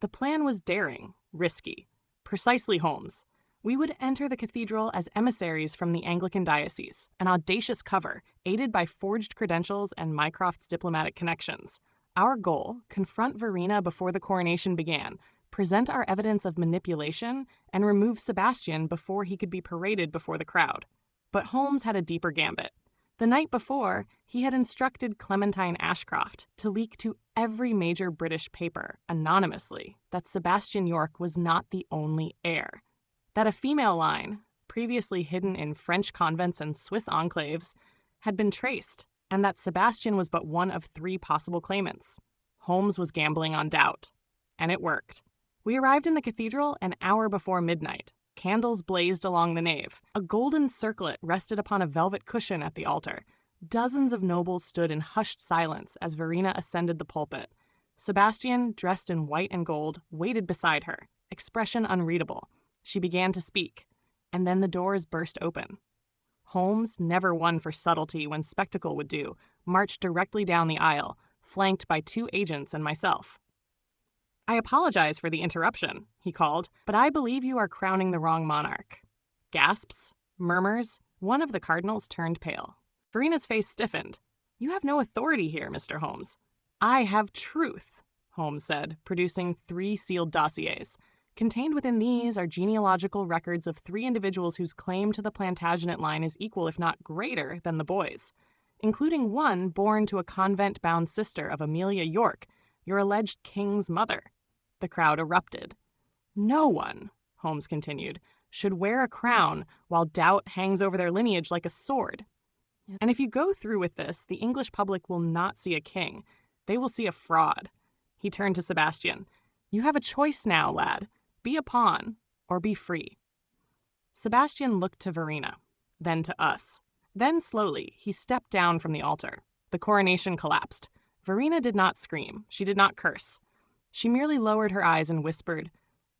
S1: The plan was daring, risky. Precisely, Holmes. We would enter the cathedral as emissaries from the Anglican diocese, an audacious cover, aided by forged credentials and Mycroft's diplomatic connections. Our goal, confront Verena before the coronation began, present our evidence of manipulation, and remove Sebastian before he could be paraded before the crowd. But Holmes had a deeper gambit. The night before, he had instructed Clementine Ashcroft to leak to every major British paper, anonymously, that Sebastian York was not the only heir. That a female line, previously hidden in French convents and Swiss enclaves, had been traced, and that Sebastian was but one of 3 possible claimants. Holmes was gambling on doubt. And it worked. We arrived in the cathedral an hour before midnight. Candles blazed along the nave. A golden circlet rested upon a velvet cushion at the altar. Dozens of nobles stood in hushed silence as Verena ascended the pulpit. Sebastian, dressed in white and gold, waited beside her, expression unreadable. She began to speak, and then the doors burst open. Holmes, never one for subtlety when spectacle would do, marched directly down the aisle, flanked by 2 agents and myself. "I apologize for the interruption," he called, "but I believe you are crowning the wrong monarch." Gasps, murmurs, one of the cardinals turned pale. Verena's face stiffened. "You have no authority here, Mr. Holmes." "I have truth," Holmes said, producing 3 sealed dossiers. "Contained within these are genealogical records of 3 individuals whose claim to the Plantagenet line is equal, if not greater, than the boy's, including one born to a convent-bound sister of Amelia York, your alleged king's mother." The crowd erupted. "No one," Holmes continued, "should wear a crown while doubt hangs over their lineage like a sword. And if you go through with this, the English public will not see a king. They will see a fraud." He turned to Sebastian. "You have a choice now, lad. Be a pawn or be free." Sebastian looked to Verena, then to us. Then, slowly, he stepped down from the altar. The coronation collapsed. Verena did not scream. She did not curse. She merely lowered her eyes and whispered,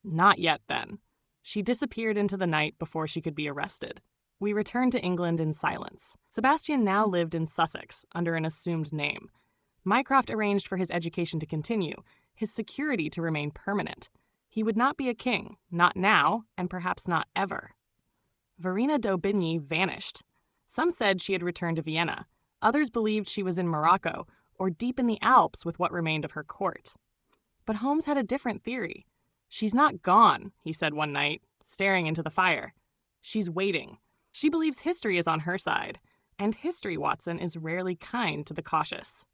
S1: "Not yet, then." She disappeared into the night before she could be arrested. We returned to England in silence. Sebastian now lived in Sussex under an assumed name. Mycroft arranged for his education to continue, his security to remain permanent. He would not be a king, not now, and perhaps not ever. Verena d'Aubigny vanished. Some said she had returned to Vienna. Others believed she was in Morocco or deep in the Alps with what remained of her court. But Holmes had a different theory. "She's not gone," he said one night, staring into the fire. "She's waiting. She believes history is on her side, and history, Watson, is rarely kind to the cautious."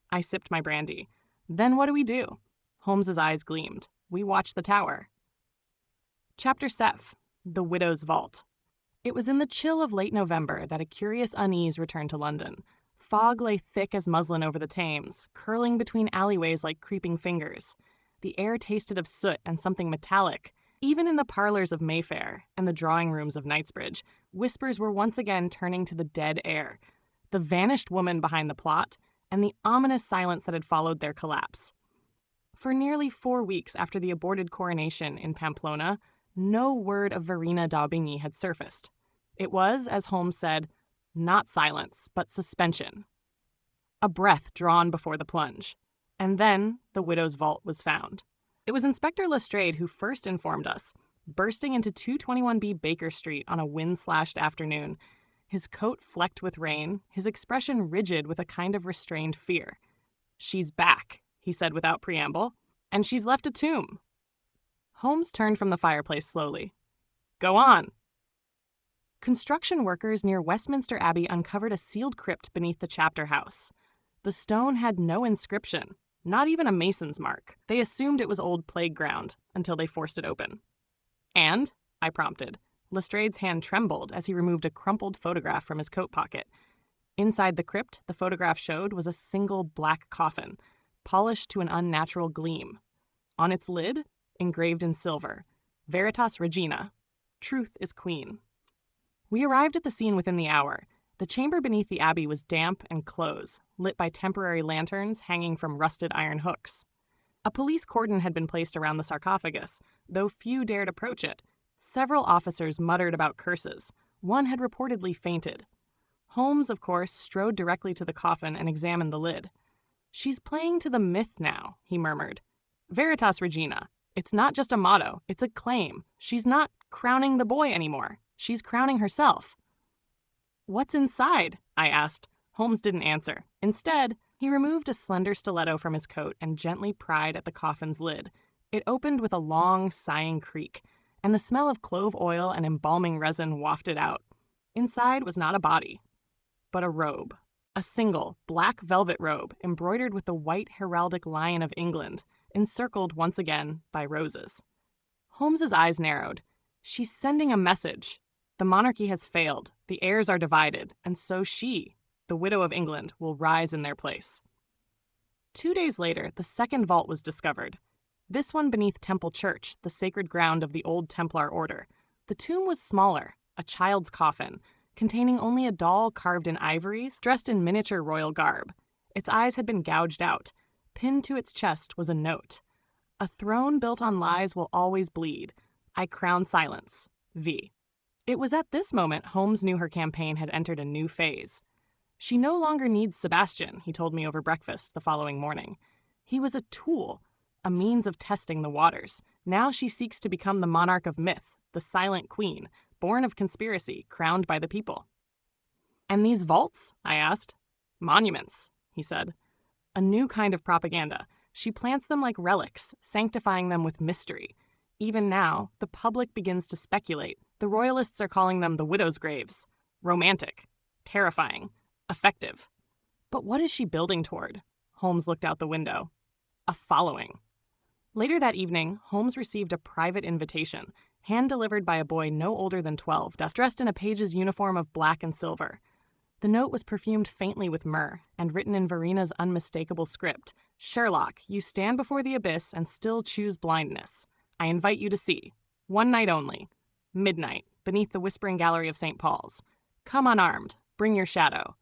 S1: I sipped my brandy. "Then what do we do?" Holmes's eyes gleamed. We watched the tower. Chapter 7. The Widow's Vault. It was in the chill of late November that a curious unease returned to London. Fog lay thick as muslin over the Thames, curling between alleyways like creeping fingers. The air tasted of soot and something metallic. Even in the parlors of Mayfair and the drawing rooms of Knightsbridge, whispers were once again turning to the dead air, the vanished woman behind the plot, and the ominous silence that had followed their collapse. For nearly 4 weeks after the aborted coronation in Pamplona, no word of Verena d'Aubigny had surfaced. It was, as Holmes said, not silence, but suspension. A breath drawn before the plunge. And then the widow's vault was found. It was Inspector Lestrade who first informed us, bursting into 221B Baker Street on a wind-slashed afternoon, his coat flecked with rain, his expression rigid with a kind of restrained fear. "She's back," he said without preamble, "and she's left a tomb." Holmes turned from the fireplace slowly. "Go on." Construction workers near Westminster Abbey uncovered a sealed crypt beneath the chapter house. The stone had no inscription, not even a mason's mark. They assumed it was old plague ground until they forced it open. "And?" I prompted. Lestrade's hand trembled as he removed a crumpled photograph from his coat pocket. Inside the crypt, the photograph showed was a single black coffin, polished to an unnatural gleam. On its lid, engraved in silver, Veritas Regina, Truth is Queen. We arrived at the scene within the hour. The chamber beneath the abbey was damp and close, lit by temporary lanterns hanging from rusted iron hooks. A police cordon had been placed around the sarcophagus, though few dared approach it. Several officers muttered about curses. One had reportedly fainted. Holmes, of course, strode directly to the coffin and examined the lid. "She's playing to the myth now," he murmured. "Veritas Regina. It's not just a motto, it's a claim. She's not crowning the boy anymore. She's crowning herself." "What's inside?" I asked. Holmes didn't answer. Instead, he removed a slender stiletto from his coat and gently pried at the coffin's lid. It opened with a long, sighing creak, and the smell of clove oil and embalming resin wafted out. Inside was not a body, but a robe. A single, black velvet robe embroidered with the white heraldic lion of England, encircled once again by roses. Holmes's eyes narrowed. "She's sending a message. The monarchy has failed, the heirs are divided, and so she, the widow of England, will rise in their place." 2 days later, the second vault was discovered. This one beneath Temple Church, the sacred ground of the old Templar order. The tomb was smaller, a child's coffin, containing only a doll carved in ivories, dressed in miniature royal garb. Its eyes had been gouged out. Pinned to its chest was a note. "A throne built on lies will always bleed. I crown silence. V." It was at this moment Holmes knew her campaign had entered a new phase. She no longer needs Sebastian, he told me over breakfast the following morning. He was a tool, a means of testing the waters. Now she seeks to become the monarch of myth, the silent queen, born of conspiracy, crowned by the people. And these vaults? I asked. Monuments, he said. A new kind of propaganda. She plants them like relics, sanctifying them with mystery. Even now, the public begins to speculate. The royalists are calling them the widow's graves. Romantic. Terrifying. Effective. But what is she building toward? Holmes looked out the window. A following. Later that evening, Holmes received a private invitation, hand-delivered by a boy no older than 12, dressed in a page's uniform of black and silver. The note was perfumed faintly with myrrh and written in Verena's unmistakable script. Sherlock, you stand before the abyss and still choose blindness. I invite you to see. One night only. Midnight, beneath the whispering gallery of St. Paul's. Come unarmed. Bring your shadow.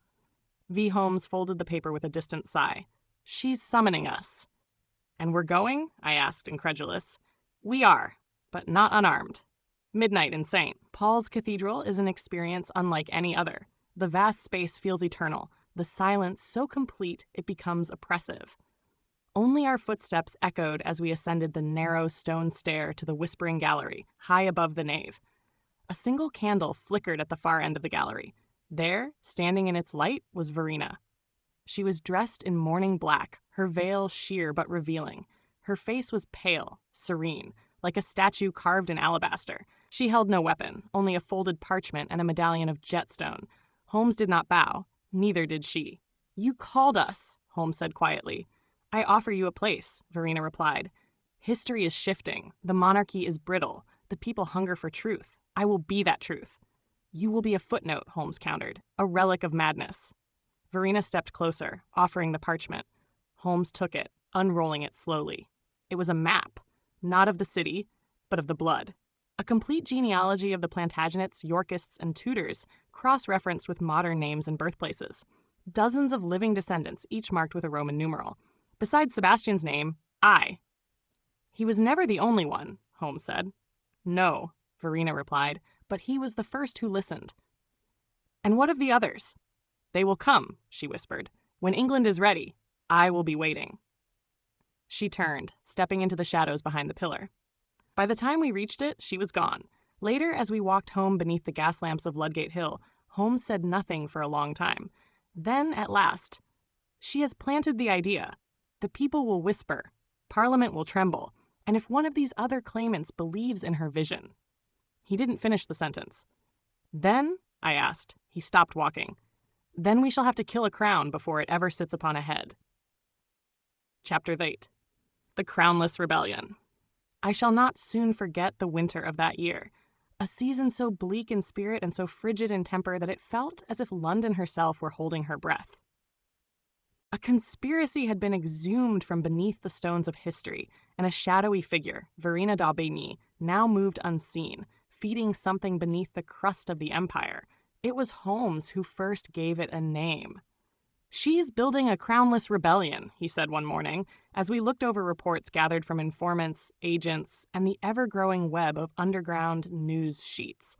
S1: V. Holmes folded the paper with a distant sigh. She's summoning us. And we're going? I asked, incredulous. We are, but not unarmed. Midnight in St. Paul's Cathedral is an experience unlike any other. The vast space feels eternal, the silence so complete it becomes oppressive. Only our footsteps echoed as we ascended the narrow stone stair to the whispering gallery, high above the nave. A single candle flickered at the far end of the gallery. There, standing in its light, was Verena. She was dressed in mourning black, her veil sheer but revealing. Her face was pale, serene, like a statue carved in alabaster. She held no weapon, only a folded parchment and a medallion of jetstone. Holmes did not bow, neither did she. You called us, Holmes said quietly. I offer you a place, Verena replied. History is shifting. The monarchy is brittle. The people hunger for truth. I will be that truth. You will be a footnote, Holmes countered, a relic of madness. Verena stepped closer, offering the parchment. Holmes took it, unrolling it slowly. It was a map, not of the city, but of the blood. A complete genealogy of the Plantagenets, Yorkists, and Tudors, cross-referenced with modern names and birthplaces. Dozens of living descendants, each marked with a Roman numeral. Besides Sebastian's name, I. He was never the only one, Holmes said. No, Verena replied, but he was the first who listened. And what of the others? They will come, she whispered. When England is ready, I will be waiting. She turned, stepping into the shadows behind the pillar. By the time we reached it, she was gone. Later, as we walked home beneath the gas lamps of Ludgate Hill, Holmes said nothing for a long time. Then, at last, she has planted the idea. The people will whisper, Parliament will tremble, and if one of these other claimants believes in her vision. He didn't finish the sentence. Then, I asked, he stopped walking. Then we shall have to kill a crown before it ever sits upon a head. Chapter 8. The Crownless Rebellion. I shall not soon forget the winter of that year, a season so bleak in spirit and so frigid in temper that it felt as if London herself were holding her breath. A conspiracy had been exhumed from beneath the stones of history, and a shadowy figure, Verena d'Aubigny, now moved unseen, feeding something beneath the crust of the empire. It was Holmes who first gave it a name. She's building a crownless rebellion, he said one morning, as we looked over reports gathered from informants, agents, and the ever-growing web of underground news sheets.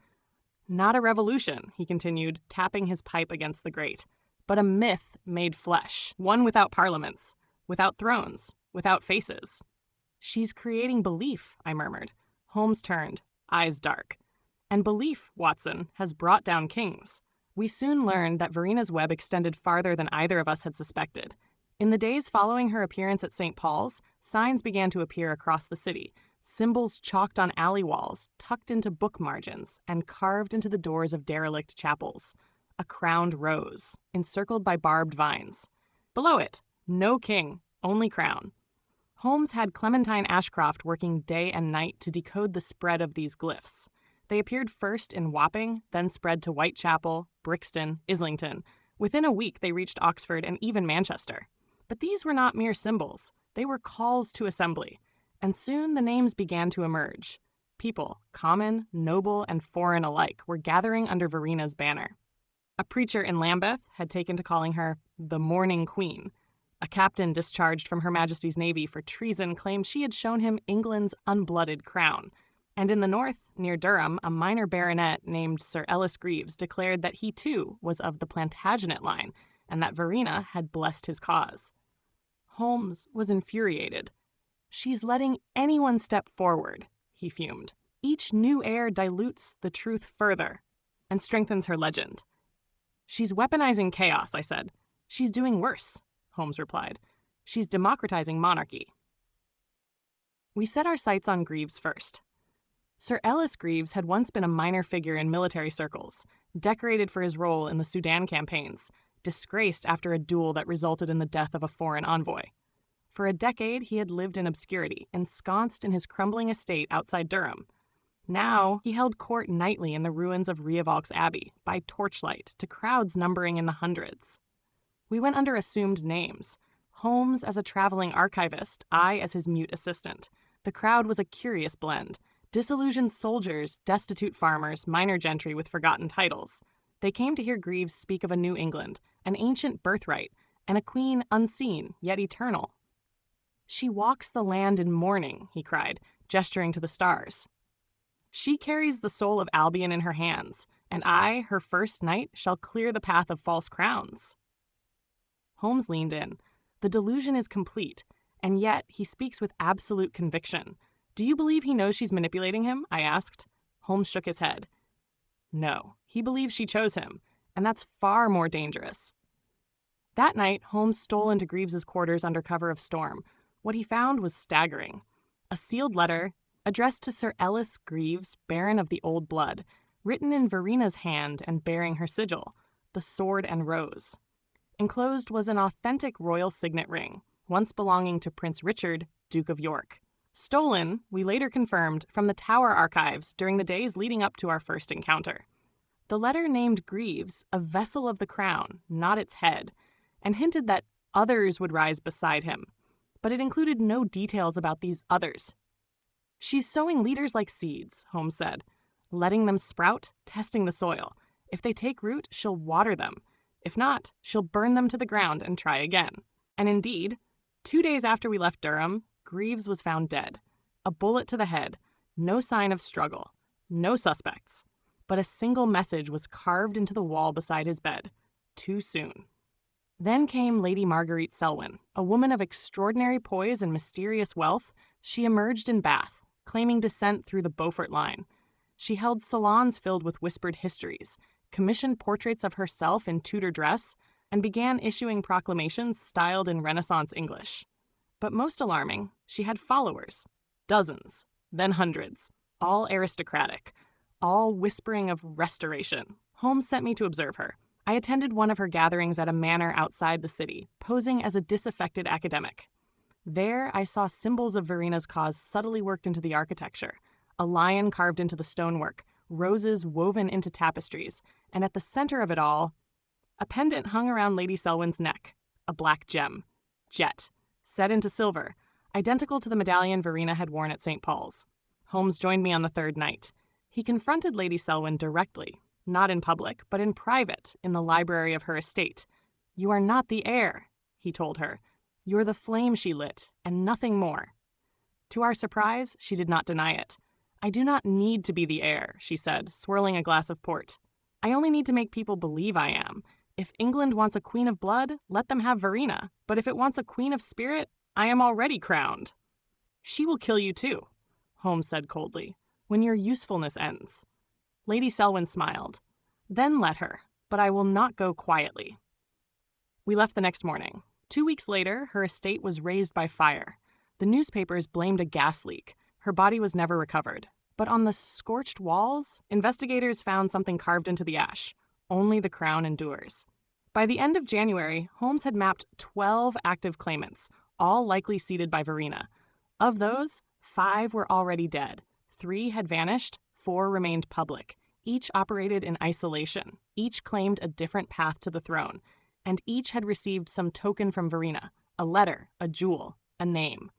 S1: Not a revolution, he continued, tapping his pipe against the grate, but a myth made flesh, one without parliaments, without thrones, without faces. She's creating belief, I murmured. Holmes turned, eyes dark. And belief, Watson, has brought down kings. We soon learned that Verena's web extended farther than either of us had suspected. In the days following her appearance at St. Paul's, signs began to appear across the city, symbols chalked on alley walls, tucked into book margins, and carved into the doors of derelict chapels. A crowned rose, encircled by barbed vines. Below it, no king, only crown. Holmes had Clementine Ashcroft working day and night to decode the spread of these glyphs. They appeared first in Wapping, then spread to Whitechapel, Brixton, Islington. Within a week, they reached Oxford and even Manchester. But these were not mere symbols. They were calls to assembly. And soon the names began to emerge. People, common, noble, and foreign alike, were gathering under Verena's banner. A preacher in Lambeth had taken to calling her the Morning Queen. A captain discharged from Her Majesty's Navy for treason claimed she had shown him England's unblooded crown. And in the north, near Durham, a minor baronet named Sir Ellis Greaves declared that he too was of the Plantagenet line and that Verena had blessed his cause. Holmes was infuriated. "She's letting anyone step forward," he fumed. "Each new heir dilutes the truth further and strengthens her legend." "She's weaponizing chaos," I said. "She's doing worse," Holmes replied. "She's democratizing monarchy." We set our sights on Greaves first. Sir Ellis Greaves had once been a minor figure in military circles, decorated for his role in the Sudan campaigns, disgraced after a duel that resulted in the death of a foreign envoy. For a decade, he had lived in obscurity, ensconced in his crumbling estate outside Durham. Now, he held court nightly in the ruins of Riavalk's Abbey, by torchlight, to crowds numbering in the hundreds. We went under assumed names. Holmes as a traveling archivist, I as his mute assistant. The crowd was a curious blend. Disillusioned soldiers, destitute farmers, minor gentry with forgotten titles. They came to hear Greaves speak of a new England, an ancient birthright, and a queen unseen, yet eternal. "She walks the land in mourning," he cried, gesturing to the stars. "She carries the soul of Albion in her hands, and I, her first knight, shall clear the path of false crowns." Holmes leaned in. The delusion is complete, and yet he speaks with absolute conviction. "Do you believe he knows she's manipulating him?" I asked. Holmes shook his head. "No, he believes she chose him, and that's far more dangerous." That night, Holmes stole into Greaves's quarters under cover of storm. What he found was staggering. A sealed letter, addressed to Sir Ellis Greaves, Baron of the Old Blood, written in Verena's hand and bearing her sigil, the sword and rose. Enclosed was an authentic royal signet ring, once belonging to Prince Richard, Duke of York. Stolen, we later confirmed, from the Tower archives during the days leading up to our first encounter. The letter named Greaves a vessel of the crown, not its head, and hinted that others would rise beside him. But it included no details about these others. "She's sowing leaders like seeds," Holmes said, "letting them sprout, testing the soil. If they take root, she'll water them. If not, she'll burn them to the ground and try again." And indeed, 2 days after we left Durham, Greaves was found dead. A bullet to the head, no sign of struggle, no suspects. But a single message was carved into the wall beside his bed. Too soon. Then came Lady Marguerite Selwyn, a woman of extraordinary poise and mysterious wealth. She emerged in Bath, claiming descent through the Beaufort line. She held salons filled with whispered histories, commissioned portraits of herself in Tudor dress, and began issuing proclamations styled in Renaissance English. But most alarming, she had followers. Dozens, then hundreds, all aristocratic, all whispering of restoration. Holmes sent me to observe her. I attended one of her gatherings at a manor outside the city, posing as a disaffected academic. There, I saw symbols of Verena's cause subtly worked into the architecture, a lion carved into the stonework, roses woven into tapestries, and at the center of it all, a pendant hung around Lady Selwyn's neck, a black gem, jet, set into silver, identical to the medallion Verena had worn at St. Paul's. Holmes joined me on the third night. He confronted Lady Selwyn directly, not in public, but in private, in the library of her estate. "You are not the heir," he told her. "You're the flame she lit, and nothing more." To our surprise, she did not deny it. "I do not need to be the heir," she said, swirling a glass of port. "I only need to make people believe I am. If England wants a queen of blood, let them have Verena. But if it wants a queen of spirit, I am already crowned." "She will kill you too," Holmes said coldly, "when your usefulness ends." Lady Selwyn smiled. "Then let her, but I will not go quietly." We left the next morning. 2 weeks later, her estate was razed by fire. The newspapers blamed a gas leak. Her body was never recovered. But on the scorched walls, investigators found something carved into the ash. Only the crown endures. By the end of January, Holmes had mapped 12 active claimants, all likely seated by Verena. Of those, 5 were already dead. 3 had vanished, 4 remained public. Each operated in isolation. Each claimed a different path to the throne. And each had received some token from Verena, a letter, a jewel, a name.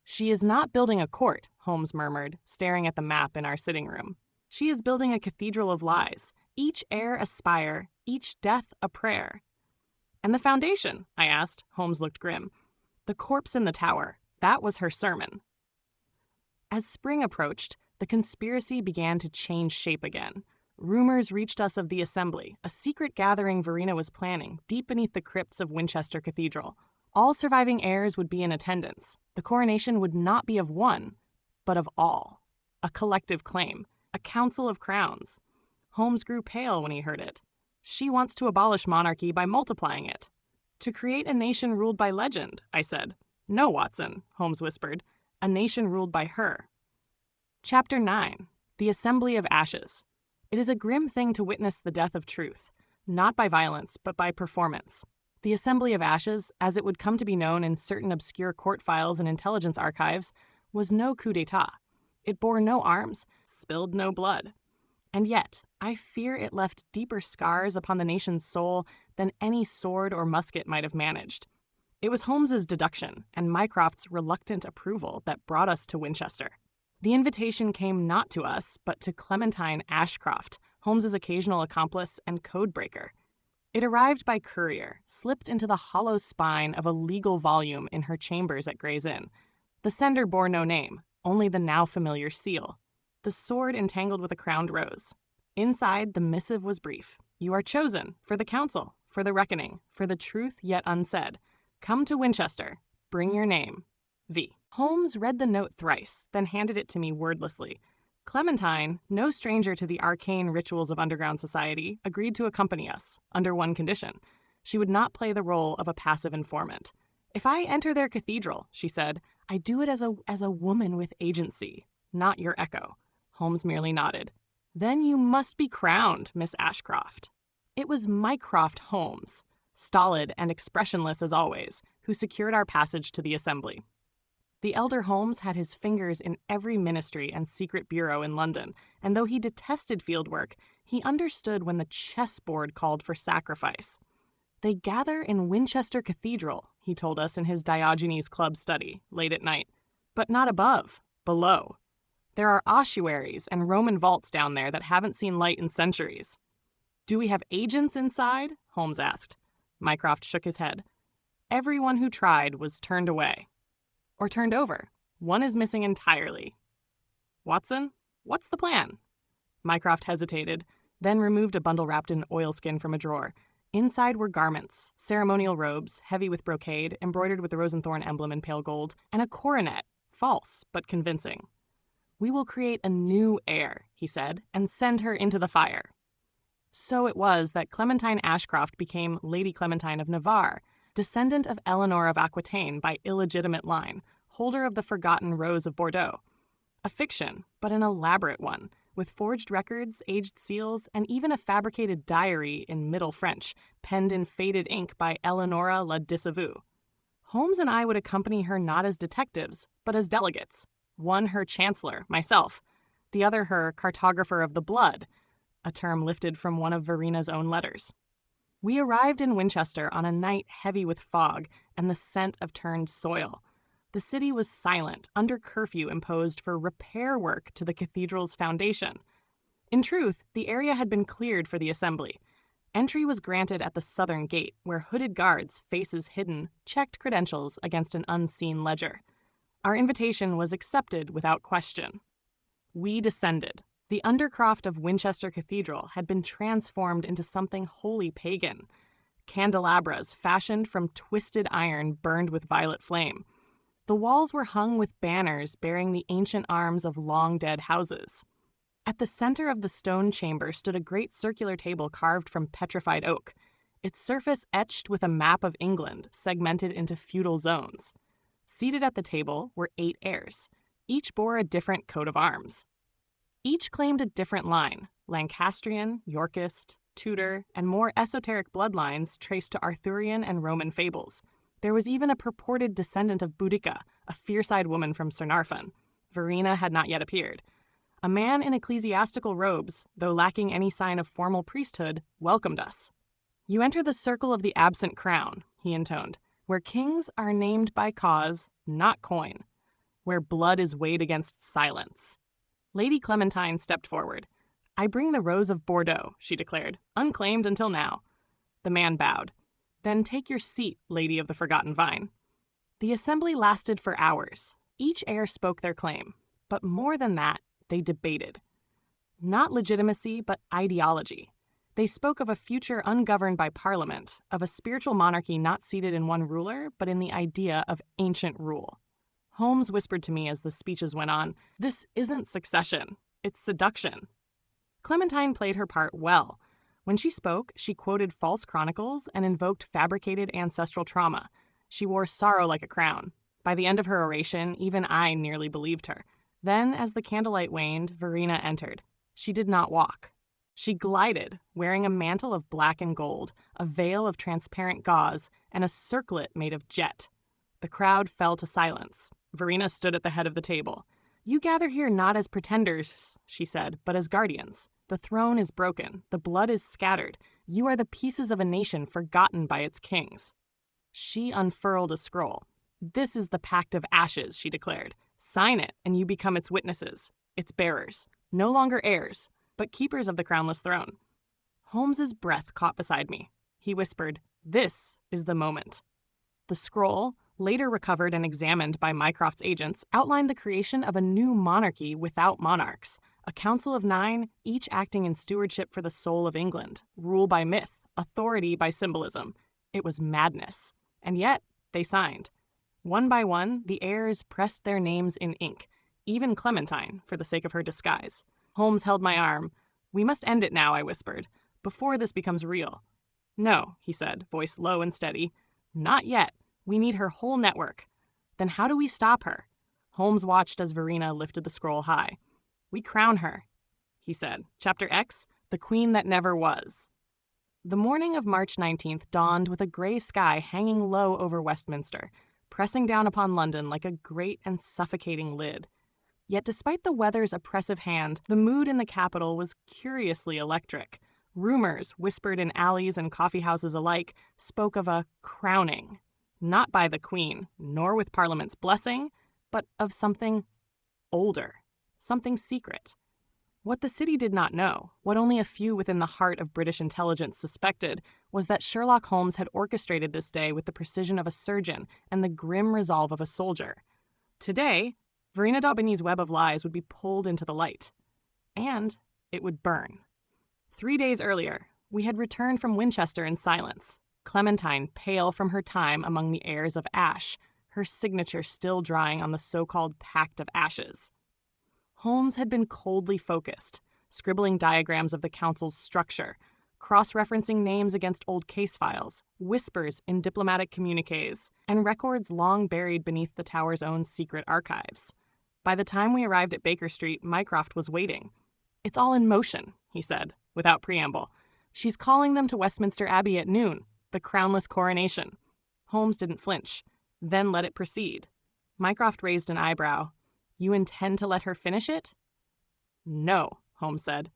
S1: "She is not building a court," Holmes murmured, staring at the map in our sitting room. "She is building a cathedral of lies. Each heir a spire, each death a prayer." "And the foundation?" I asked. Holmes looked grim. "The corpse in the tower. That was her sermon." As spring approached, the conspiracy began to change shape again. Rumors reached us of the assembly, a secret gathering Verena was planning deep beneath the crypts of Winchester Cathedral. All surviving heirs would be in attendance. The coronation would not be of one, but of all. A collective claim, a council of crowns. Holmes grew pale when he heard it. She wants to abolish monarchy by multiplying it. To create a nation ruled by legend, I said. No, Watson, Holmes whispered. A nation ruled by her. Chapter 9. The Assembly of Ashes. It is a grim thing to witness the death of truth, not by violence, but by performance. The Assembly of Ashes, as it would come to be known in certain obscure court files and intelligence archives, was no coup d'etat. It bore no arms, spilled no blood. And yet, I fear it left deeper scars upon the nation's soul than any sword or musket might have managed. It was Holmes's deduction and Mycroft's reluctant approval that brought us to Winchester. The invitation came not to us, but to Clementine Ashcroft, Holmes's occasional accomplice and codebreaker. It arrived by courier, slipped into the hollow spine of a legal volume in her chambers at Gray's Inn. The sender bore no name, only the now familiar seal. The sword entangled with a crowned rose. Inside, the missive was brief. You are chosen for the council, for the reckoning, for the truth yet unsaid. Come to Winchester. Bring your name. V. Holmes read the note thrice, then handed it to me wordlessly. Clementine, no stranger to the arcane rituals of underground society, agreed to accompany us, under one condition. She would not play the role of a passive informant. If I enter their cathedral, she said, I do it as a woman with agency, not your echo. Holmes merely nodded. Then you must be crowned, Miss Ashcroft. It was Mycroft Holmes, stolid and expressionless as always, who secured our passage to the assembly. The elder Holmes had his fingers in every ministry and secret bureau in London, and though he detested fieldwork, he understood when the chessboard called for sacrifice. They gather in Winchester Cathedral, he told us in his Diogenes Club study, late at night. But not above, below. There are ossuaries and Roman vaults down there that haven't seen light in centuries. Do we have agents inside? Holmes asked. Mycroft shook his head. Everyone who tried was turned away. Or turned over. One is missing entirely. Watson, what's the plan? Mycroft hesitated, then removed a bundle wrapped in oilskin from a drawer. Inside were garments, ceremonial robes, heavy with brocade, embroidered with the rose and thorn emblem in pale gold, and a coronet, false but convincing. We will create a new heir, he said, and send her into the fire. So it was that Clementine Ashcroft became Lady Clementine of Navarre, descendant of Eleanor of Aquitaine by illegitimate line, holder of the forgotten Rose of Bordeaux. A fiction, but an elaborate one, with forged records, aged seals, and even a fabricated diary in Middle French, penned in faded ink by Eleonora La Dissavou. Holmes and I would accompany her not as detectives, but as delegates. One her chancellor, myself, the other her cartographer of the blood, a term lifted from one of Verena's own letters. We arrived in Winchester on a night heavy with fog and the scent of turned soil. The city was silent, under curfew imposed for repair work to the cathedral's foundation. In truth, the area had been cleared for the assembly. Entry was granted at the southern gate, where hooded guards, faces hidden, checked credentials against an unseen ledger. Our invitation was accepted without question. We descended. The undercroft of Winchester Cathedral had been transformed into something wholly pagan. Candelabras fashioned from twisted iron burned with violet flame. The walls were hung with banners bearing the ancient arms of long-dead houses. At the center of the stone chamber stood a great circular table carved from petrified oak, its surface etched with a map of England segmented into feudal zones. Seated at the table were 8 heirs. Each bore a different coat of arms. Each claimed a different line, Lancastrian, Yorkist, Tudor, and more esoteric bloodlines traced to Arthurian and Roman fables. There was even a purported descendant of Boudica, a fierce-eyed woman from Caernarfon. Verena had not yet appeared. A man in ecclesiastical robes, though lacking any sign of formal priesthood, welcomed us. You enter the circle of the absent crown, he intoned, where kings are named by cause, not coin, where blood is weighed against silence. Lady Clementine stepped forward. I bring the Rose of Bordeaux, she declared, unclaimed until now. The man bowed. Then take your seat, Lady of the Forgotten Vine. The assembly lasted for hours. Each heir spoke their claim. But more than that, They debated. Not legitimacy, but ideology. They spoke of a future ungoverned by Parliament, of a spiritual monarchy not seated in one ruler, but in the idea of ancient rule. Holmes whispered to me as the speeches went on, "This isn't succession, it's seduction." Clementine played her part well. When she spoke, she quoted false chronicles and invoked fabricated ancestral trauma. She wore sorrow like a crown. By the end of her oration, even I nearly believed her. Then, as the candlelight waned, Verena entered. She did not walk. She glided, wearing a mantle of black and gold, a veil of transparent gauze, and a circlet made of jet. The crowd fell to silence. Verena stood at the head of the table. "You gather here not as pretenders," she said, "but as guardians. The throne is broken. The blood is scattered. You are the pieces of a nation forgotten by its kings." She unfurled a scroll. "This is the Pact of Ashes," she declared. "Sign it, and you become its witnesses, its bearers. No longer heirs, but keepers of the crownless throne." Holmes's breath caught beside me. He whispered, "This is the moment." The scroll, later recovered and examined by Mycroft's agents, outlined the creation of a new monarchy without monarchs, a council of 9, each acting in stewardship for the soul of England, rule by myth, authority by symbolism. It was madness. And yet, they signed. One by one, the heirs pressed their names in ink, even Clementine, for the sake of her disguise. Holmes held my arm. "We must end it now," I whispered, "before this becomes real." "No," he said, voice low and steady. "Not yet. We need her whole network." "Then how do we stop her?" Holmes watched as Verena lifted the scroll high. "We crown her," he said. Chapter X, The Queen That Never Was. The morning of March 19th dawned with a gray sky hanging low over Westminster, pressing down upon London like a great and suffocating lid. Yet despite the weather's oppressive hand, the mood in the capital was curiously electric. Rumors, whispered in alleys and coffeehouses alike, spoke of a crowning. Not by the Queen, nor with Parliament's blessing, but of something older, something secret. What the city did not know, what only a few within the heart of British intelligence suspected, was that Sherlock Holmes had orchestrated this day with the precision of a surgeon and the grim resolve of a soldier. Today, Verena Daubigny's web of lies would be pulled into the light. And it would burn. 3 days earlier, we had returned from Winchester in silence. Clementine pale from her time among the heirs of Ash, her signature still drying on the so-called Pact of Ashes. Holmes had been coldly focused, scribbling diagrams of the council's structure, cross-referencing names against old case files, whispers in diplomatic communiques, and records long buried beneath the tower's own secret archives. By the time we arrived at Baker Street, Mycroft was waiting. "It's all in motion," he said, without preamble. "She's calling them to Westminster Abbey at noon, the crownless coronation." Holmes didn't flinch, then let it proceed. Mycroft raised an eyebrow. "You intend to let her finish it?" "No," Holmes said.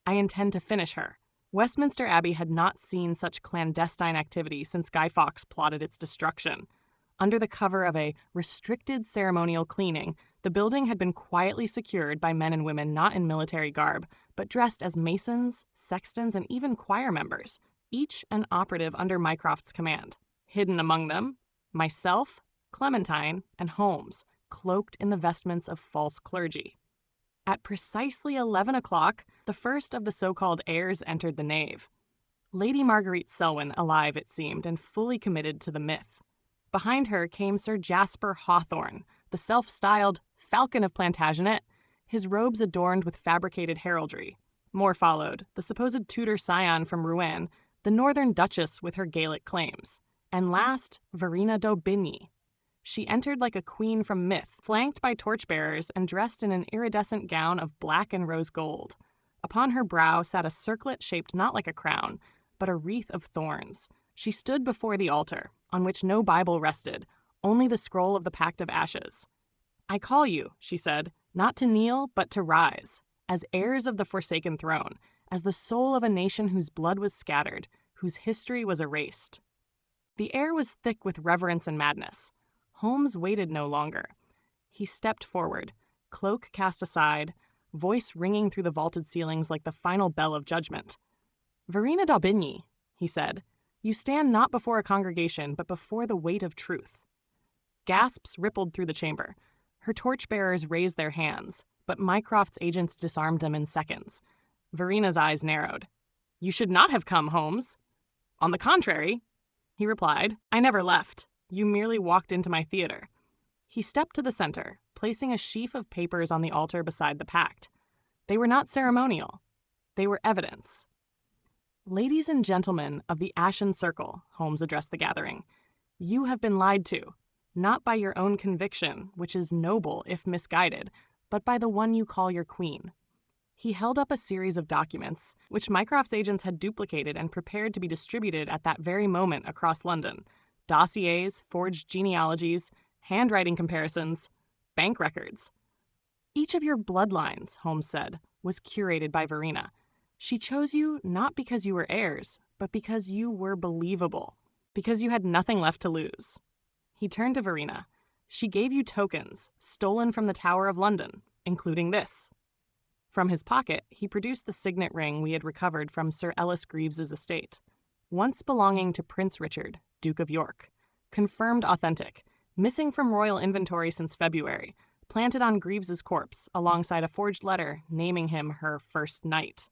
S1: "I intend to finish her." Westminster Abbey had not seen such clandestine activity since Guy Fawkes plotted its destruction. Under the cover of a restricted ceremonial cleaning, the building had been quietly secured by men and women not in military garb, but dressed as masons, sextons, and even choir members, each an operative under Mycroft's command. Hidden among them, myself, Clementine, and Holmes, cloaked in the vestments of false clergy. At precisely 11 o'clock, the first of the so-called heirs entered the nave. Lady Marguerite Selwyn, alive it seemed, and fully committed to the myth. Behind her came Sir Jasper Hawthorne, the self-styled Falcon of Plantagenet, his robes adorned with fabricated heraldry. More followed, the supposed Tudor scion from Rouen, the Northern Duchess with her Gaelic claims, and last, Verena Daubigny. She entered like a queen from myth, flanked by torchbearers and dressed in an iridescent gown of black and rose gold. Upon her brow sat a circlet shaped not like a crown, but a wreath of thorns. She stood before the altar, on which no Bible rested, only the scroll of the Pact of Ashes. "I call you," she said, "not to kneel, but to rise, as heirs of the forsaken throne, as the soul of a nation whose blood was scattered, whose history was erased." The air was thick with reverence and madness. Holmes waited no longer. He stepped forward, cloak cast aside, voice ringing through the vaulted ceilings like the final bell of judgment. "Verena Daubigny," he said, "you stand not before a congregation, but before the weight of truth." Gasps rippled through the chamber. Her torchbearers raised their hands, but Mycroft's agents disarmed them in seconds. Verena's eyes narrowed. "You should not have come, Holmes." "On the contrary," he replied, "I never left. You merely walked into my theater." He stepped to the center, placing a sheaf of papers on the altar beside the pact. They were not ceremonial. They were evidence. "Ladies and gentlemen of the Ashen Circle," Holmes addressed the gathering, "you have been lied to, not by your own conviction, which is noble if misguided, but by the one you call your queen." He held up a series of documents, which Mycroft's agents had duplicated and prepared to be distributed at that very moment across London. Dossiers, forged genealogies, handwriting comparisons, bank records. "Each of your bloodlines," Holmes said, "was curated by Verena. She chose you not because you were heirs, but because you were believable, because you had nothing left to lose." He turned to Verena. "She gave you tokens, stolen from the Tower of London, including this." From his pocket, he produced the signet ring we had recovered from Sir Ellis Greves's estate, once belonging to Prince Richard, Duke of York. Confirmed authentic, missing from royal inventory since February, planted on Greves's corpse alongside a forged letter naming him her first knight.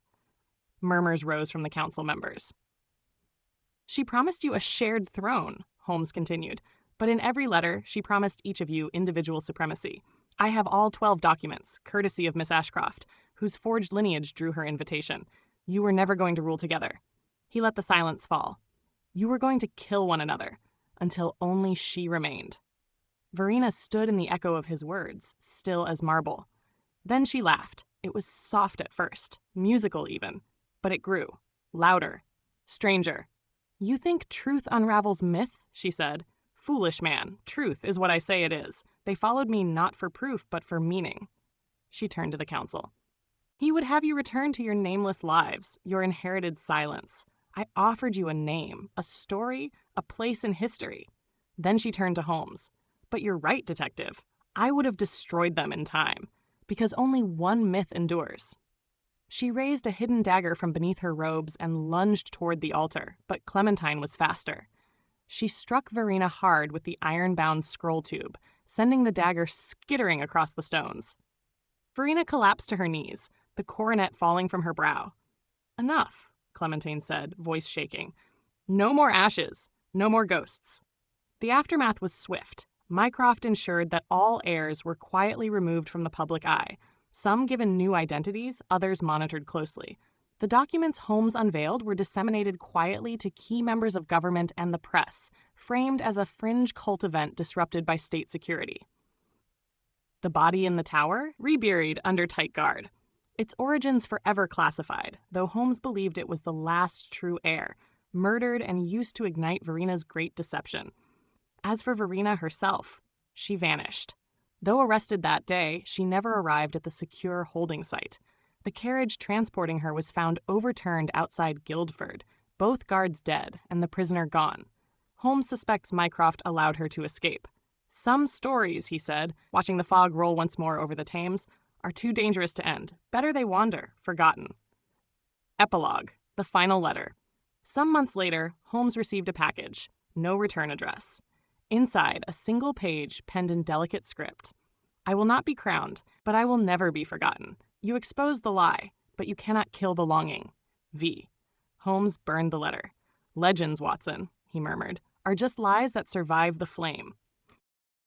S1: Murmurs rose from the council members. "She promised you a shared throne," Holmes continued, "but in every letter she promised each of you individual supremacy. I have all 12 documents, courtesy of Miss Ashcroft, whose forged lineage drew her invitation. You were never going to rule together." He let the silence fall. "You were going to kill one another, until only she remained." Verena stood in the echo of his words, still as marble. Then she laughed. It was soft at first, musical even, but it grew, louder, stranger. "You think truth unravels myth?" she said. "Foolish man, truth is what I say it is. They followed me not for proof, but for meaning." She turned to the council. "He would have you return to your nameless lives, your inherited silence. I offered you a name, a story, a place in history." Then she turned to Holmes. "But you're right, detective. I would have destroyed them in time, because only one myth endures." She raised a hidden dagger from beneath her robes and lunged toward the altar, but Clementine was faster. She struck Verena hard with the iron-bound scroll tube, sending the dagger skittering across the stones. Verena collapsed to her knees, the coronet falling from her brow. "Enough," Clementine said, voice shaking. "No more ashes, no more ghosts." The aftermath was swift. Mycroft ensured that all heirs were quietly removed from the public eye, some given new identities, others monitored closely. The documents Holmes unveiled were disseminated quietly to key members of government and the press, framed as a fringe cult event disrupted by state security. The body in the tower? Reburied under tight guard. Its origins forever classified, though Holmes believed it was the last true heir, murdered and used to ignite Verena's great deception. As for Verena herself, she vanished. Though arrested that day, she never arrived at the secure holding site. The carriage transporting her was found overturned outside Guildford, both guards dead and the prisoner gone. Holmes suspects Mycroft allowed her to escape. "Some stories," he said, watching the fog roll once more over the Thames, "are too dangerous to end. Better they wander, forgotten." Epilogue, the final letter. Some months later, Holmes received a package, no return address. Inside, a single page penned in delicate script. "I will not be crowned, but I will never be forgotten. You expose the lie, but you cannot kill the longing. V." Holmes burned the letter. "Legends, Watson," he murmured, "are just lies that survive the flame.